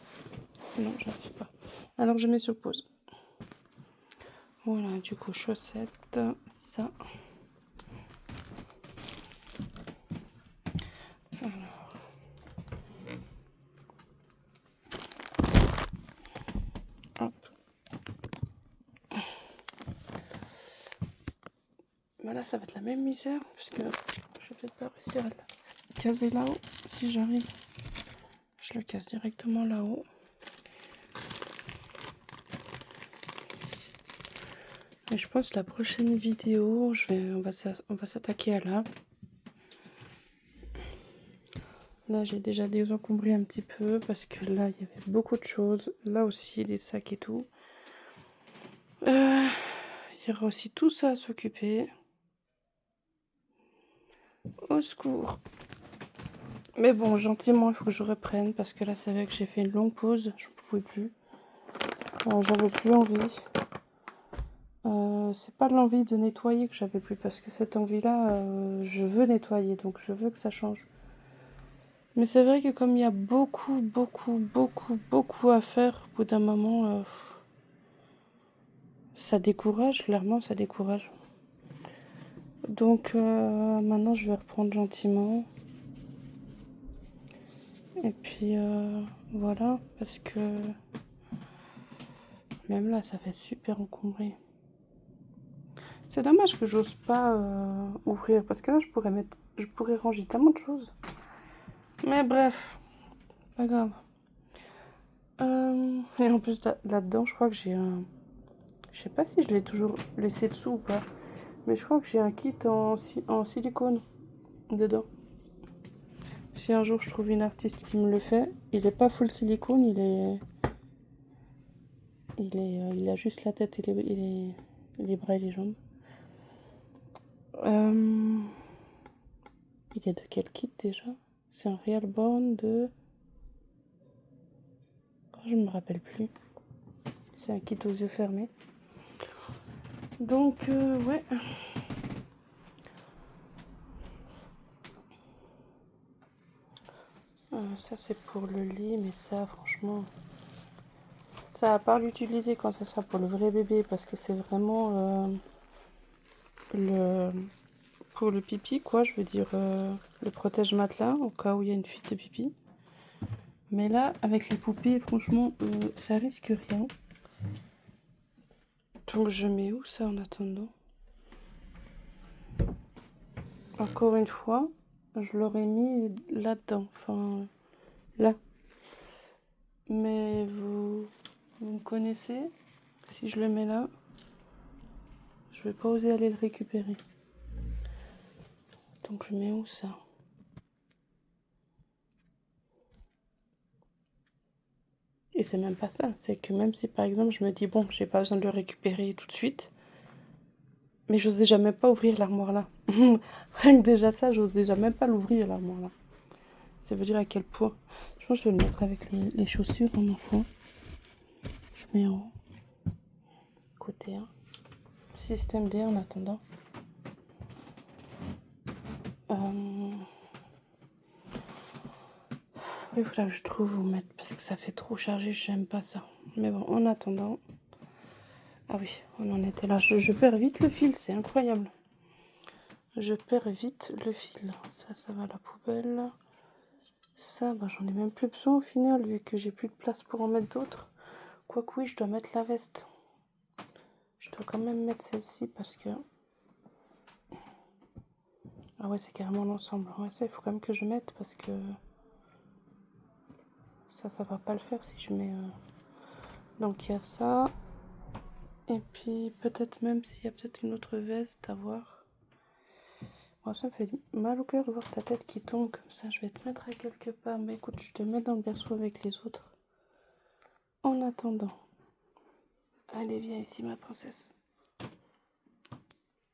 Non, j'arrive pas. Alors je mets sur pause. Voilà, du coup, chaussettes, ça. Alors. Hop. Voilà, ça va être la même misère, parce que je vais peut-être pas réussir à le caser là-haut. Si j'arrive, je le casse directement là-haut. Et je pense que la prochaine vidéo, on va s'attaquer à là. Là, j'ai déjà désencombré un petit peu parce que là, il y avait beaucoup de choses. Là aussi, des sacs et tout. Il y aura aussi tout ça à s'occuper. Au secours. Mais bon, gentiment, il faut que je reprenne parce que là, c'est vrai que j'ai fait une longue pause. Je ne pouvais plus. J'avais plus envie. C'est pas l'envie de nettoyer que j'avais plus parce que cette envie-là, je veux nettoyer. Donc, je veux que ça change. Mais c'est vrai que comme il y a beaucoup à faire, au bout d'un moment, ça décourage, clairement, ça décourage. Donc maintenant, je vais reprendre gentiment. Et puis voilà, parce que même là, ça fait super encombré. C'est dommage que j'ose pas ouvrir, parce que là, je pourrais ranger tellement de choses. Mais bref, pas grave. Et en plus, là-dedans, je crois que j'ai un... Je sais pas si je l'ai toujours laissé dessous ou pas. Mais je crois que j'ai un kit en silicone dedans. Si un jour je trouve une artiste qui me le fait, il est pas full silicone, il a juste la tête et les bras et les jambes. Il est de quel kit déjà? C'est un Real Born de... Oh, je me rappelle plus. C'est un kit aux yeux fermés. Donc, ouais. Ça, c'est pour le lit, mais ça, franchement... Ça, à part l'utiliser quand ça sera pour le vrai bébé, parce que c'est vraiment pour le pipi, quoi. Je veux dire, le protège-matelas, au cas où il y a une fuite de pipi. Mais là, avec les poupées, franchement, ça risque rien. Donc, je mets où ça en attendant? Encore une fois, je l'aurais mis là-dedans. Enfin, là. Mais vous me connaissez. Si je le mets là, je vais pas oser aller le récupérer. Donc, je mets où ça? Et c'est même pas ça. C'est que même si, par exemple, je me dis, bon, j'ai pas besoin de le récupérer tout de suite. Mais j'osais jamais pas ouvrir l'armoire là. Rien que déjà ça, j'osais jamais pas l'ouvrir l'armoire là. Ça veut dire à quel point. Je pense que je vais le mettre avec les chaussures en enfant. Je mets en côté 1. Système D en attendant. Il faudra que je trouve où mettre parce que ça fait trop chargé, j'aime pas ça. Mais bon, en attendant. Ah oui, on en était là. Je perds vite le fil, c'est incroyable. Je perds vite le fil. Ça va à la poubelle. Ça, bah, j'en ai même plus besoin au final, vu que j'ai plus de place pour en mettre d'autres. Quoique oui, je dois mettre la veste. Je dois quand même mettre celle-ci parce que... Ah ouais, c'est carrément l'ensemble. Ouais, ça, il faut quand même que je mette parce que... Ça va pas le faire si je mets... Donc il y a ça. Et puis peut-être même s'il y a peut-être une autre veste à voir. Bon, ça me fait mal au cœur de voir ta tête qui tombe comme ça. Je vais te mettre à quelque part. Mais écoute, je te mets dans le berceau avec les autres. En attendant. Allez, viens ici, ma princesse.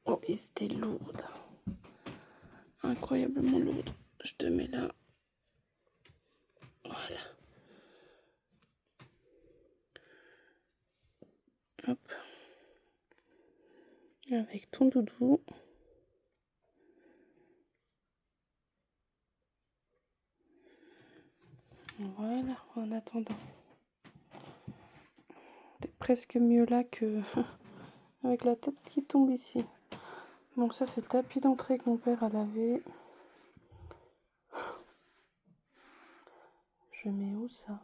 Oh, et c'était lourde. Incroyablement lourde. Je te mets là. Voilà. Hop. Avec ton doudou. Voilà, en attendant. presque mieux là que avec la tête qui tombe ici. Donc ça, c'est le tapis d'entrée que mon père a lavé. Je mets où ça?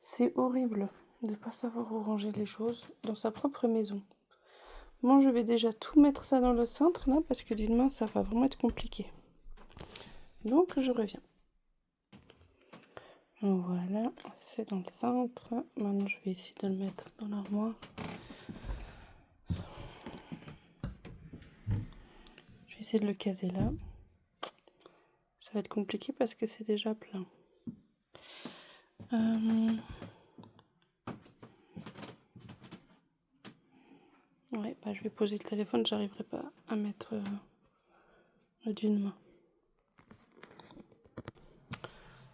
C'est horrible de ne pas savoir où ranger les choses dans sa propre maison. Bon, je vais déjà tout mettre ça dans le centre là parce que d'une main ça va vraiment être compliqué. Donc je reviens. Voilà, c'est dans le centre. Maintenant je vais essayer de le mettre dans l'armoire. Je vais essayer de le caser là. Ça va être compliqué parce que c'est déjà plein. Ouais, bah, je vais poser le téléphone, j'arriverai pas à mettre d'une main.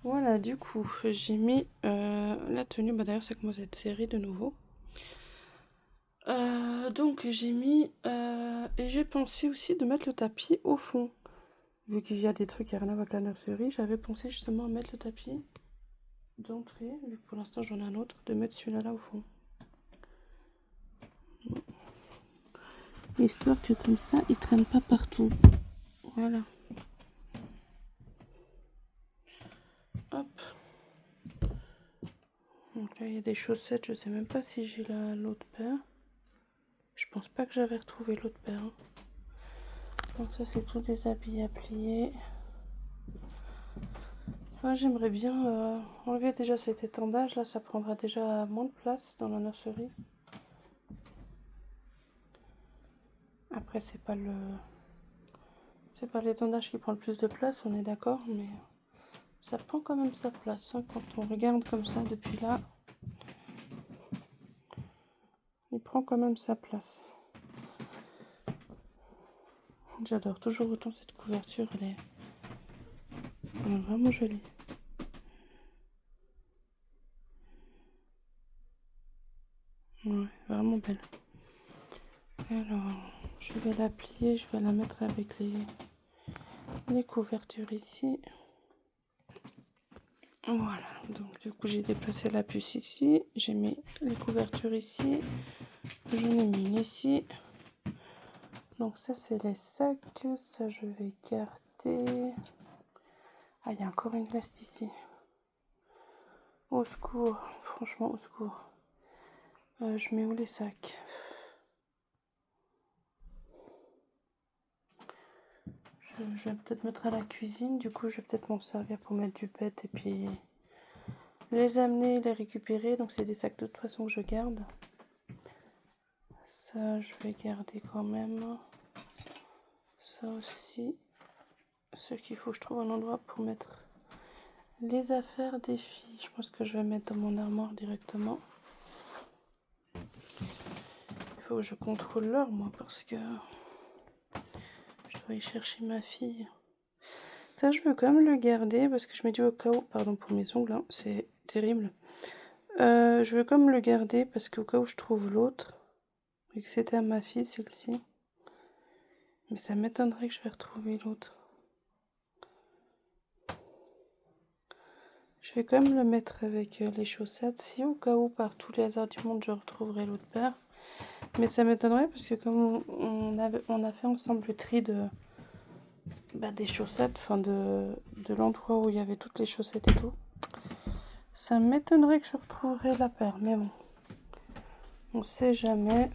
Voilà, du coup, j'ai mis la tenue. Bah, d'ailleurs, ça commence à être serré de nouveau. Donc, j'ai mis... et j'ai pensé aussi de mettre le tapis au fond. Vu qu'il y a des trucs qui n'ont rien à voir avec la nurserie, j'avais pensé justement à mettre le tapis d'entrée. Vu que pour l'instant, j'en ai un autre, de mettre celui-là là au fond. Histoire que comme ça, il traîne pas partout. Voilà. Hop. Donc là, il y a des chaussettes. Je sais même pas si j'ai l'autre paire. Je pense pas que j'avais retrouvé l'autre paire. Hein. Donc ça, c'est tout des habits à plier. Ouais, j'aimerais bien enlever déjà cet étendage. Là, ça prendra déjà moins de place dans la nurserie. Après, c'est pas l'étendage qui prend le plus de place, on est d'accord, mais ça prend quand même sa place. Hein, quand on regarde comme ça depuis là, il prend quand même sa place. J'adore toujours autant cette couverture, elle est vraiment jolie. Ouais, vraiment belle. Alors, je vais la plier, je vais la mettre avec les couvertures ici. Voilà, donc du coup j'ai déplacé la puce ici, j'ai mis les couvertures ici, j'en ai mis une ici. Donc ça c'est les sacs, ça je vais écarter. Ah, il y a encore une veste ici. Au secours, franchement au secours. Je mets où les sacs? Je vais peut-être mettre à la cuisine, du coup je vais peut-être m'en servir pour mettre du pet et puis les amener, les récupérer. Donc c'est des sacs de toute façon que je garde. Ça je vais garder quand même. Ça aussi. Ce qu'il faut que je trouve un endroit pour mettre les affaires des filles. Je pense que je vais mettre dans mon armoire directement. Il faut que je contrôle l'heure moi parce que je dois y chercher ma fille. Ça je veux quand même le garder parce que je me dis au cas où, pardon pour mes ongles, hein, c'est terrible. Je veux quand même le garder parce qu'au cas où je trouve l'autre, vu que c'était à ma fille celle-ci. Mais ça m'étonnerait que je vais retrouver l'autre. Je vais quand même le mettre avec les chaussettes. Si au cas où par tous les hasards du monde je retrouverai l'autre paire. Mais ça m'étonnerait parce que comme on a fait ensemble le tri des chaussettes, enfin de l'endroit où il y avait toutes les chaussettes et tout. Ça m'étonnerait que je retrouverai la paire, mais bon. On sait jamais.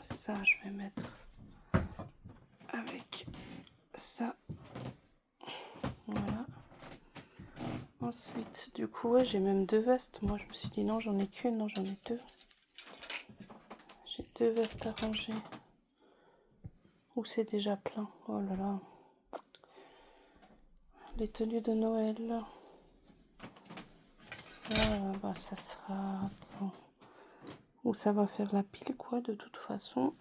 Ça je vais mettre avec ça. Voilà. Ensuite, du coup, ouais, j'ai même deux vestes. Moi, je me suis dit non, j'en ai qu'une, non, j'en ai deux. J'ai deux vestes à ranger. Ou c'est déjà plein. Oh là là. Les tenues de Noël. Ça, ça sera... Bon. Ou ça va faire la pile, quoi, de toute façon.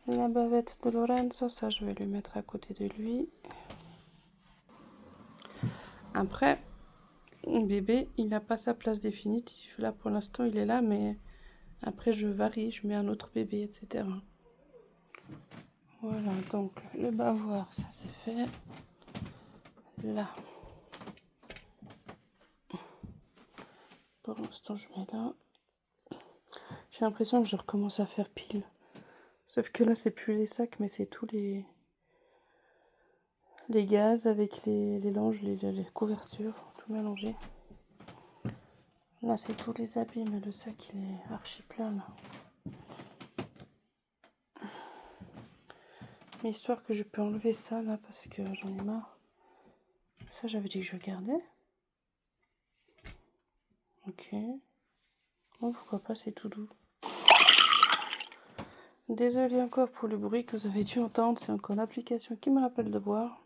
La bavette de Lorenzo, ça, je vais lui mettre à côté de lui. Après, bébé, il n'a pas sa place définitive. Là, pour l'instant, il est là, mais après, je varie. Je mets un autre bébé, etc. Voilà, donc le bavoir, ça c'est fait. Là. Pour l'instant, je mets là. J'ai l'impression que je recommence à faire pile. Sauf que là, c'est plus les sacs, mais c'est tous les gaz avec les langes, les couvertures, tout mélangé. Là, c'est tous les habits, mais le sac, il est archi plein, là. Mais histoire que je peux enlever ça, là, parce que j'en ai marre. Ça, j'avais dit que je gardais. Ok. Bon, pourquoi pas, c'est tout doux. Désolée encore pour le bruit que vous avez dû entendre. C'est encore l'application qui me rappelle de boire.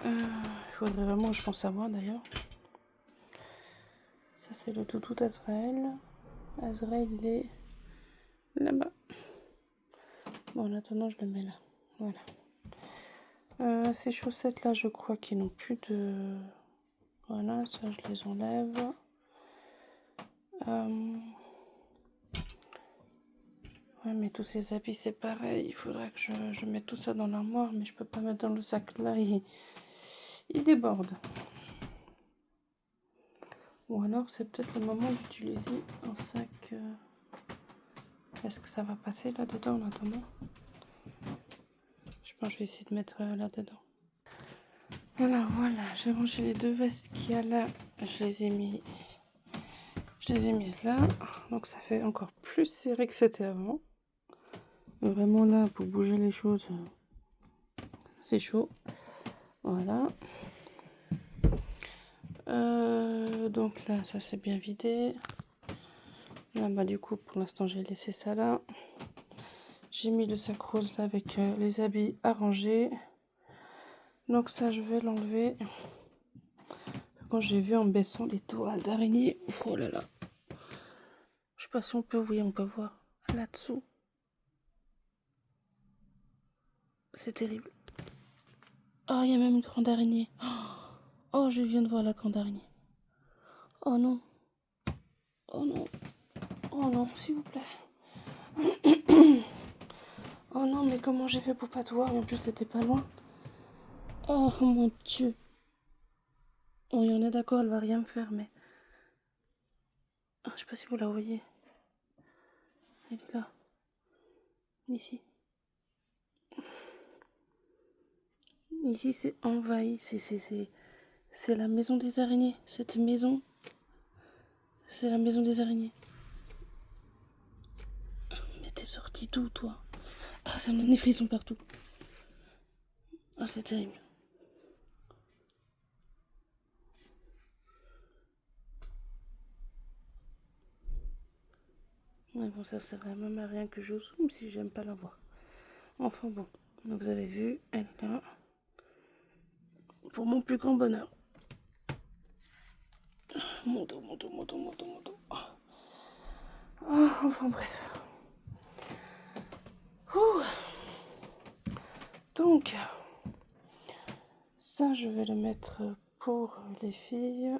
Il faudrait vraiment que je pense à moi, d'ailleurs. Ça, c'est le toutou d'Azrael. Azrael, il est là-bas. Bon, en attendant, je le mets là. Voilà. Ces chaussettes-là, je crois qu'ils n'ont plus de... Voilà, ça, je les enlève. Ouais, mais tous ces habits, c'est pareil. Il faudrait que je mette tout ça dans l'armoire, mais je peux pas mettre dans le sac là. Il déborde. Ou alors, c'est peut-être le moment d'utiliser un sac... Est-ce que ça va passer là-dedans en attendant? Je pense que je vais essayer de mettre là-dedans. Voilà, j'ai rangé les deux vestes qu'il y a là. Je les ai mises là. Donc ça fait encore plus serré que c'était avant. Vraiment là, pour bouger les choses, c'est chaud. Voilà. Donc là, ça c'est bien vidé. Là, bah du coup, pour l'instant, j'ai laissé ça là. J'ai mis le sac rose là avec les habits arrangés. Donc ça, je vais l'enlever. Quand j'ai vu en baissant les toiles d'araignée, oh là là. Je sais pas si on peut voir là-dessous. C'est terrible. Oh, il y a même une grande araignée. Oh, je viens de voir la grande araignée. Oh non. Oh non. Oh non, s'il vous plaît. Oh non, mais comment j'ai fait pour pas te voir? Et en plus, c'était pas loin. Oh mon Dieu. Oui, on est d'accord, elle va rien me faire, mais... je sais pas si vous la voyez. Elle est là. Ici. Ici, c'est envahi. C'est la maison des araignées. Cette maison, c'est la maison des araignées. Mais t'es sorti d'où, toi? Ah, ça me donne des frissons partout. Ah, c'est terrible. Ouais, bon, ça sert même à rien que je zoome si j'aime pas la voir. Enfin bon, donc vous avez vu, elle est là. Pour mon plus grand bonheur. Mon dos. Enfin bref. Ouh. Donc, ça, je vais le mettre pour les filles.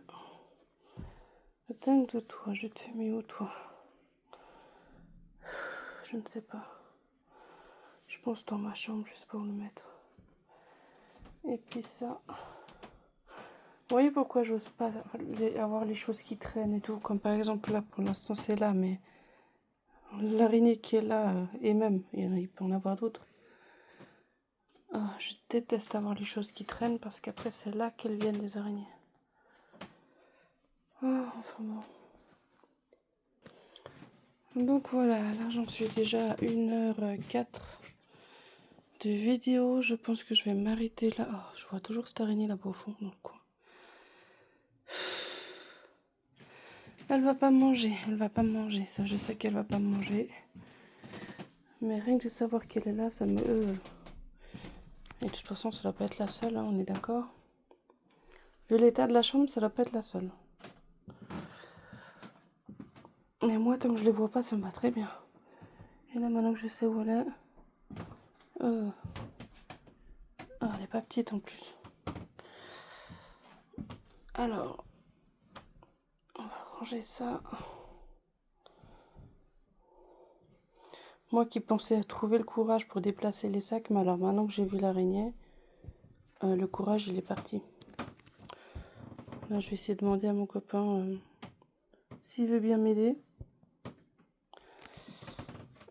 Dingue de toi, je t'ai mis où, toi? Je ne sais pas. Je pense dans ma chambre, juste pour le mettre. Et puis ça... Vous voyez pourquoi j'ose pas avoir les choses qui traînent et tout? Comme par exemple là, pour l'instant, c'est là, mais... L'araignée qui est là, et même, il peut en avoir d'autres. Ah, je déteste avoir les choses qui traînent parce qu'après c'est là qu'elles viennent les araignées. Ah, enfin bon. Donc voilà, là j'en suis déjà à 1h04 de vidéo. Je pense que je vais m'arrêter là. Oh, je vois toujours cette araignée là-bas au fond, dans le coin. Elle va pas manger, ça je sais qu'elle va pas manger. Mais rien que de savoir qu'elle est là, ça me... Et de toute façon, ça doit pas être la seule, hein, on est d'accord? Vu l'état de la chambre, ça doit pas être la seule. Mais moi, tant que je les vois pas, ça me va très bien. Et là, maintenant que je sais où elle est... Ah, elle est pas petite en plus. Alors, on va ranger ça. Moi qui pensais trouver le courage pour déplacer les sacs, mais alors maintenant que j'ai vu l'araignée, le courage il est parti. Là je vais essayer de demander à mon copain s'il veut bien m'aider.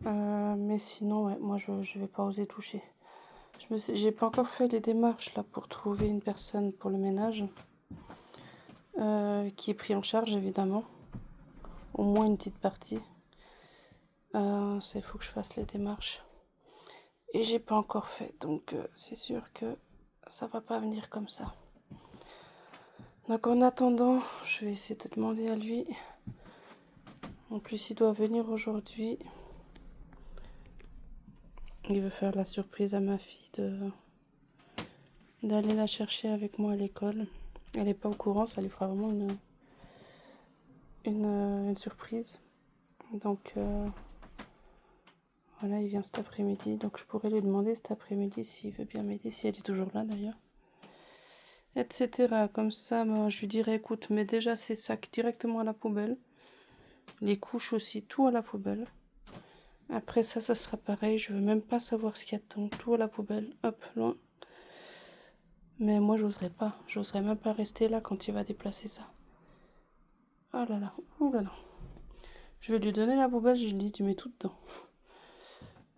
Mais sinon, ouais, moi je vais pas oser toucher. J'ai pas encore fait les démarches là pour trouver une personne pour le ménage. Qui est pris en charge évidemment. Au moins une petite partie. Il faut que je fasse les démarches. Et j'ai pas encore fait, donc c'est sûr que ça va pas venir comme ça. Donc en attendant, je vais essayer de demander à lui. En plus, il doit venir aujourd'hui. Il veut faire la surprise à ma fille d'aller la chercher avec moi à l'école. Elle n'est pas au courant, ça lui fera vraiment une surprise. Donc voilà, il vient cet après-midi. Donc je pourrais lui demander cet après-midi s'il veut bien m'aider, si elle est toujours là d'ailleurs. Etc. Comme ça, moi, je lui dirais, écoute, mets déjà ces sacs directement à la poubelle. Les couches aussi, tout à la poubelle. Après ça sera pareil. Je veux même pas savoir ce qu'il y a dedans. Tout à la poubelle. Hop, loin. Mais moi, j'oserais pas. J'oserais même pas rester là quand il va déplacer ça. Oh là là. Oh là là. Je vais lui donner la poubelle. Je lui dis, tu mets tout dedans.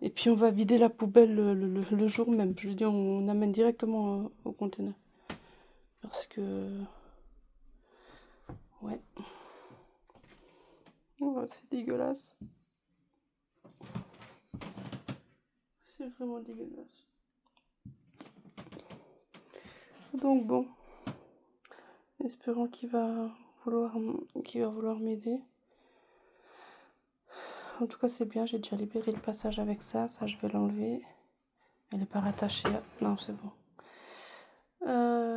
Et puis, on va vider la poubelle le jour même. Je lui dis, on amène directement au conteneur. Parce que... Ouais. Oh, c'est dégueulasse. C'est vraiment dégueulasse. Donc bon, espérons qu'il va vouloir m'aider. En tout cas, c'est bien, j'ai déjà libéré le passage avec ça. Ça, je vais l'enlever. Elle n'est pas rattachée. Non, c'est bon.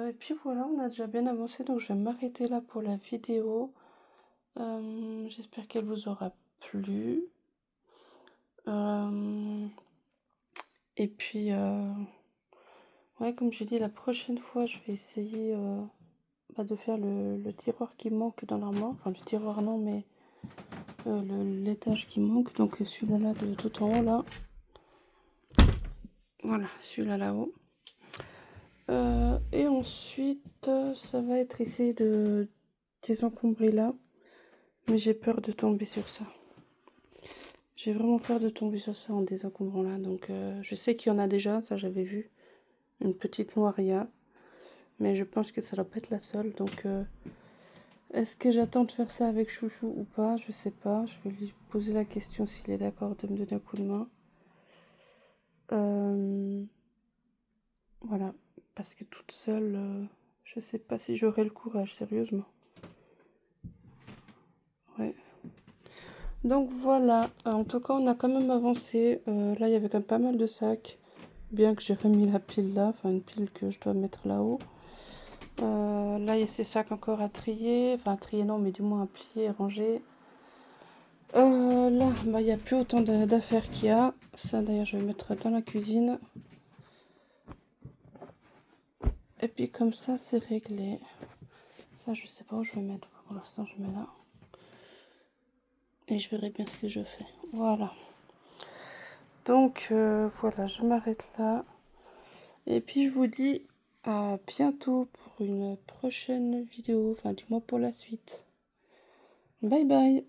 Et puis voilà, on a déjà bien avancé. Donc je vais m'arrêter là pour la vidéo. J'espère qu'elle vous aura plu. Et puis, ouais, comme j'ai dit, la prochaine fois, je vais essayer de faire le tiroir qui manque dans l'armoire. Enfin, le tiroir non, mais l'étage qui manque. Donc celui-là là, de tout en haut là. Voilà, celui-là là-haut. Et ensuite, ça va être essayer de désencombrer là. Mais j'ai peur de tomber sur ça. J'ai vraiment peur de tomber sur ça en désencombrant là. Donc je sais qu'il y en a déjà, ça j'avais vu. Une petite noirria. Mais je pense que ça doit pas être la seule. Donc est-ce que j'attends de faire ça avec Chouchou ou pas? Je sais pas. Je vais lui poser la question s'il est d'accord de me donner un coup de main. Voilà. Parce que toute seule, je sais pas si j'aurai le courage, sérieusement. Ouais. Donc voilà. En tout cas, on a quand même avancé. Là, il y avait quand même pas mal de sacs. Bien que j'ai remis la pile là. Enfin, une pile que je dois mettre là-haut. Là, il y a ces sacs encore à trier. Enfin, à trier non, mais du moins à plier, ranger. Là, il n'y a plus autant d'affaires qu'il y a. Ça, d'ailleurs, je vais mettre dans la cuisine. Et puis, comme ça, c'est réglé. Ça, je sais pas où je vais mettre. Pour l'instant, je mets là. Et je verrai bien ce que je fais. Voilà. Donc, voilà, je m'arrête là. Et puis, je vous dis à bientôt pour une prochaine vidéo. Enfin, du moins pour la suite. Bye bye.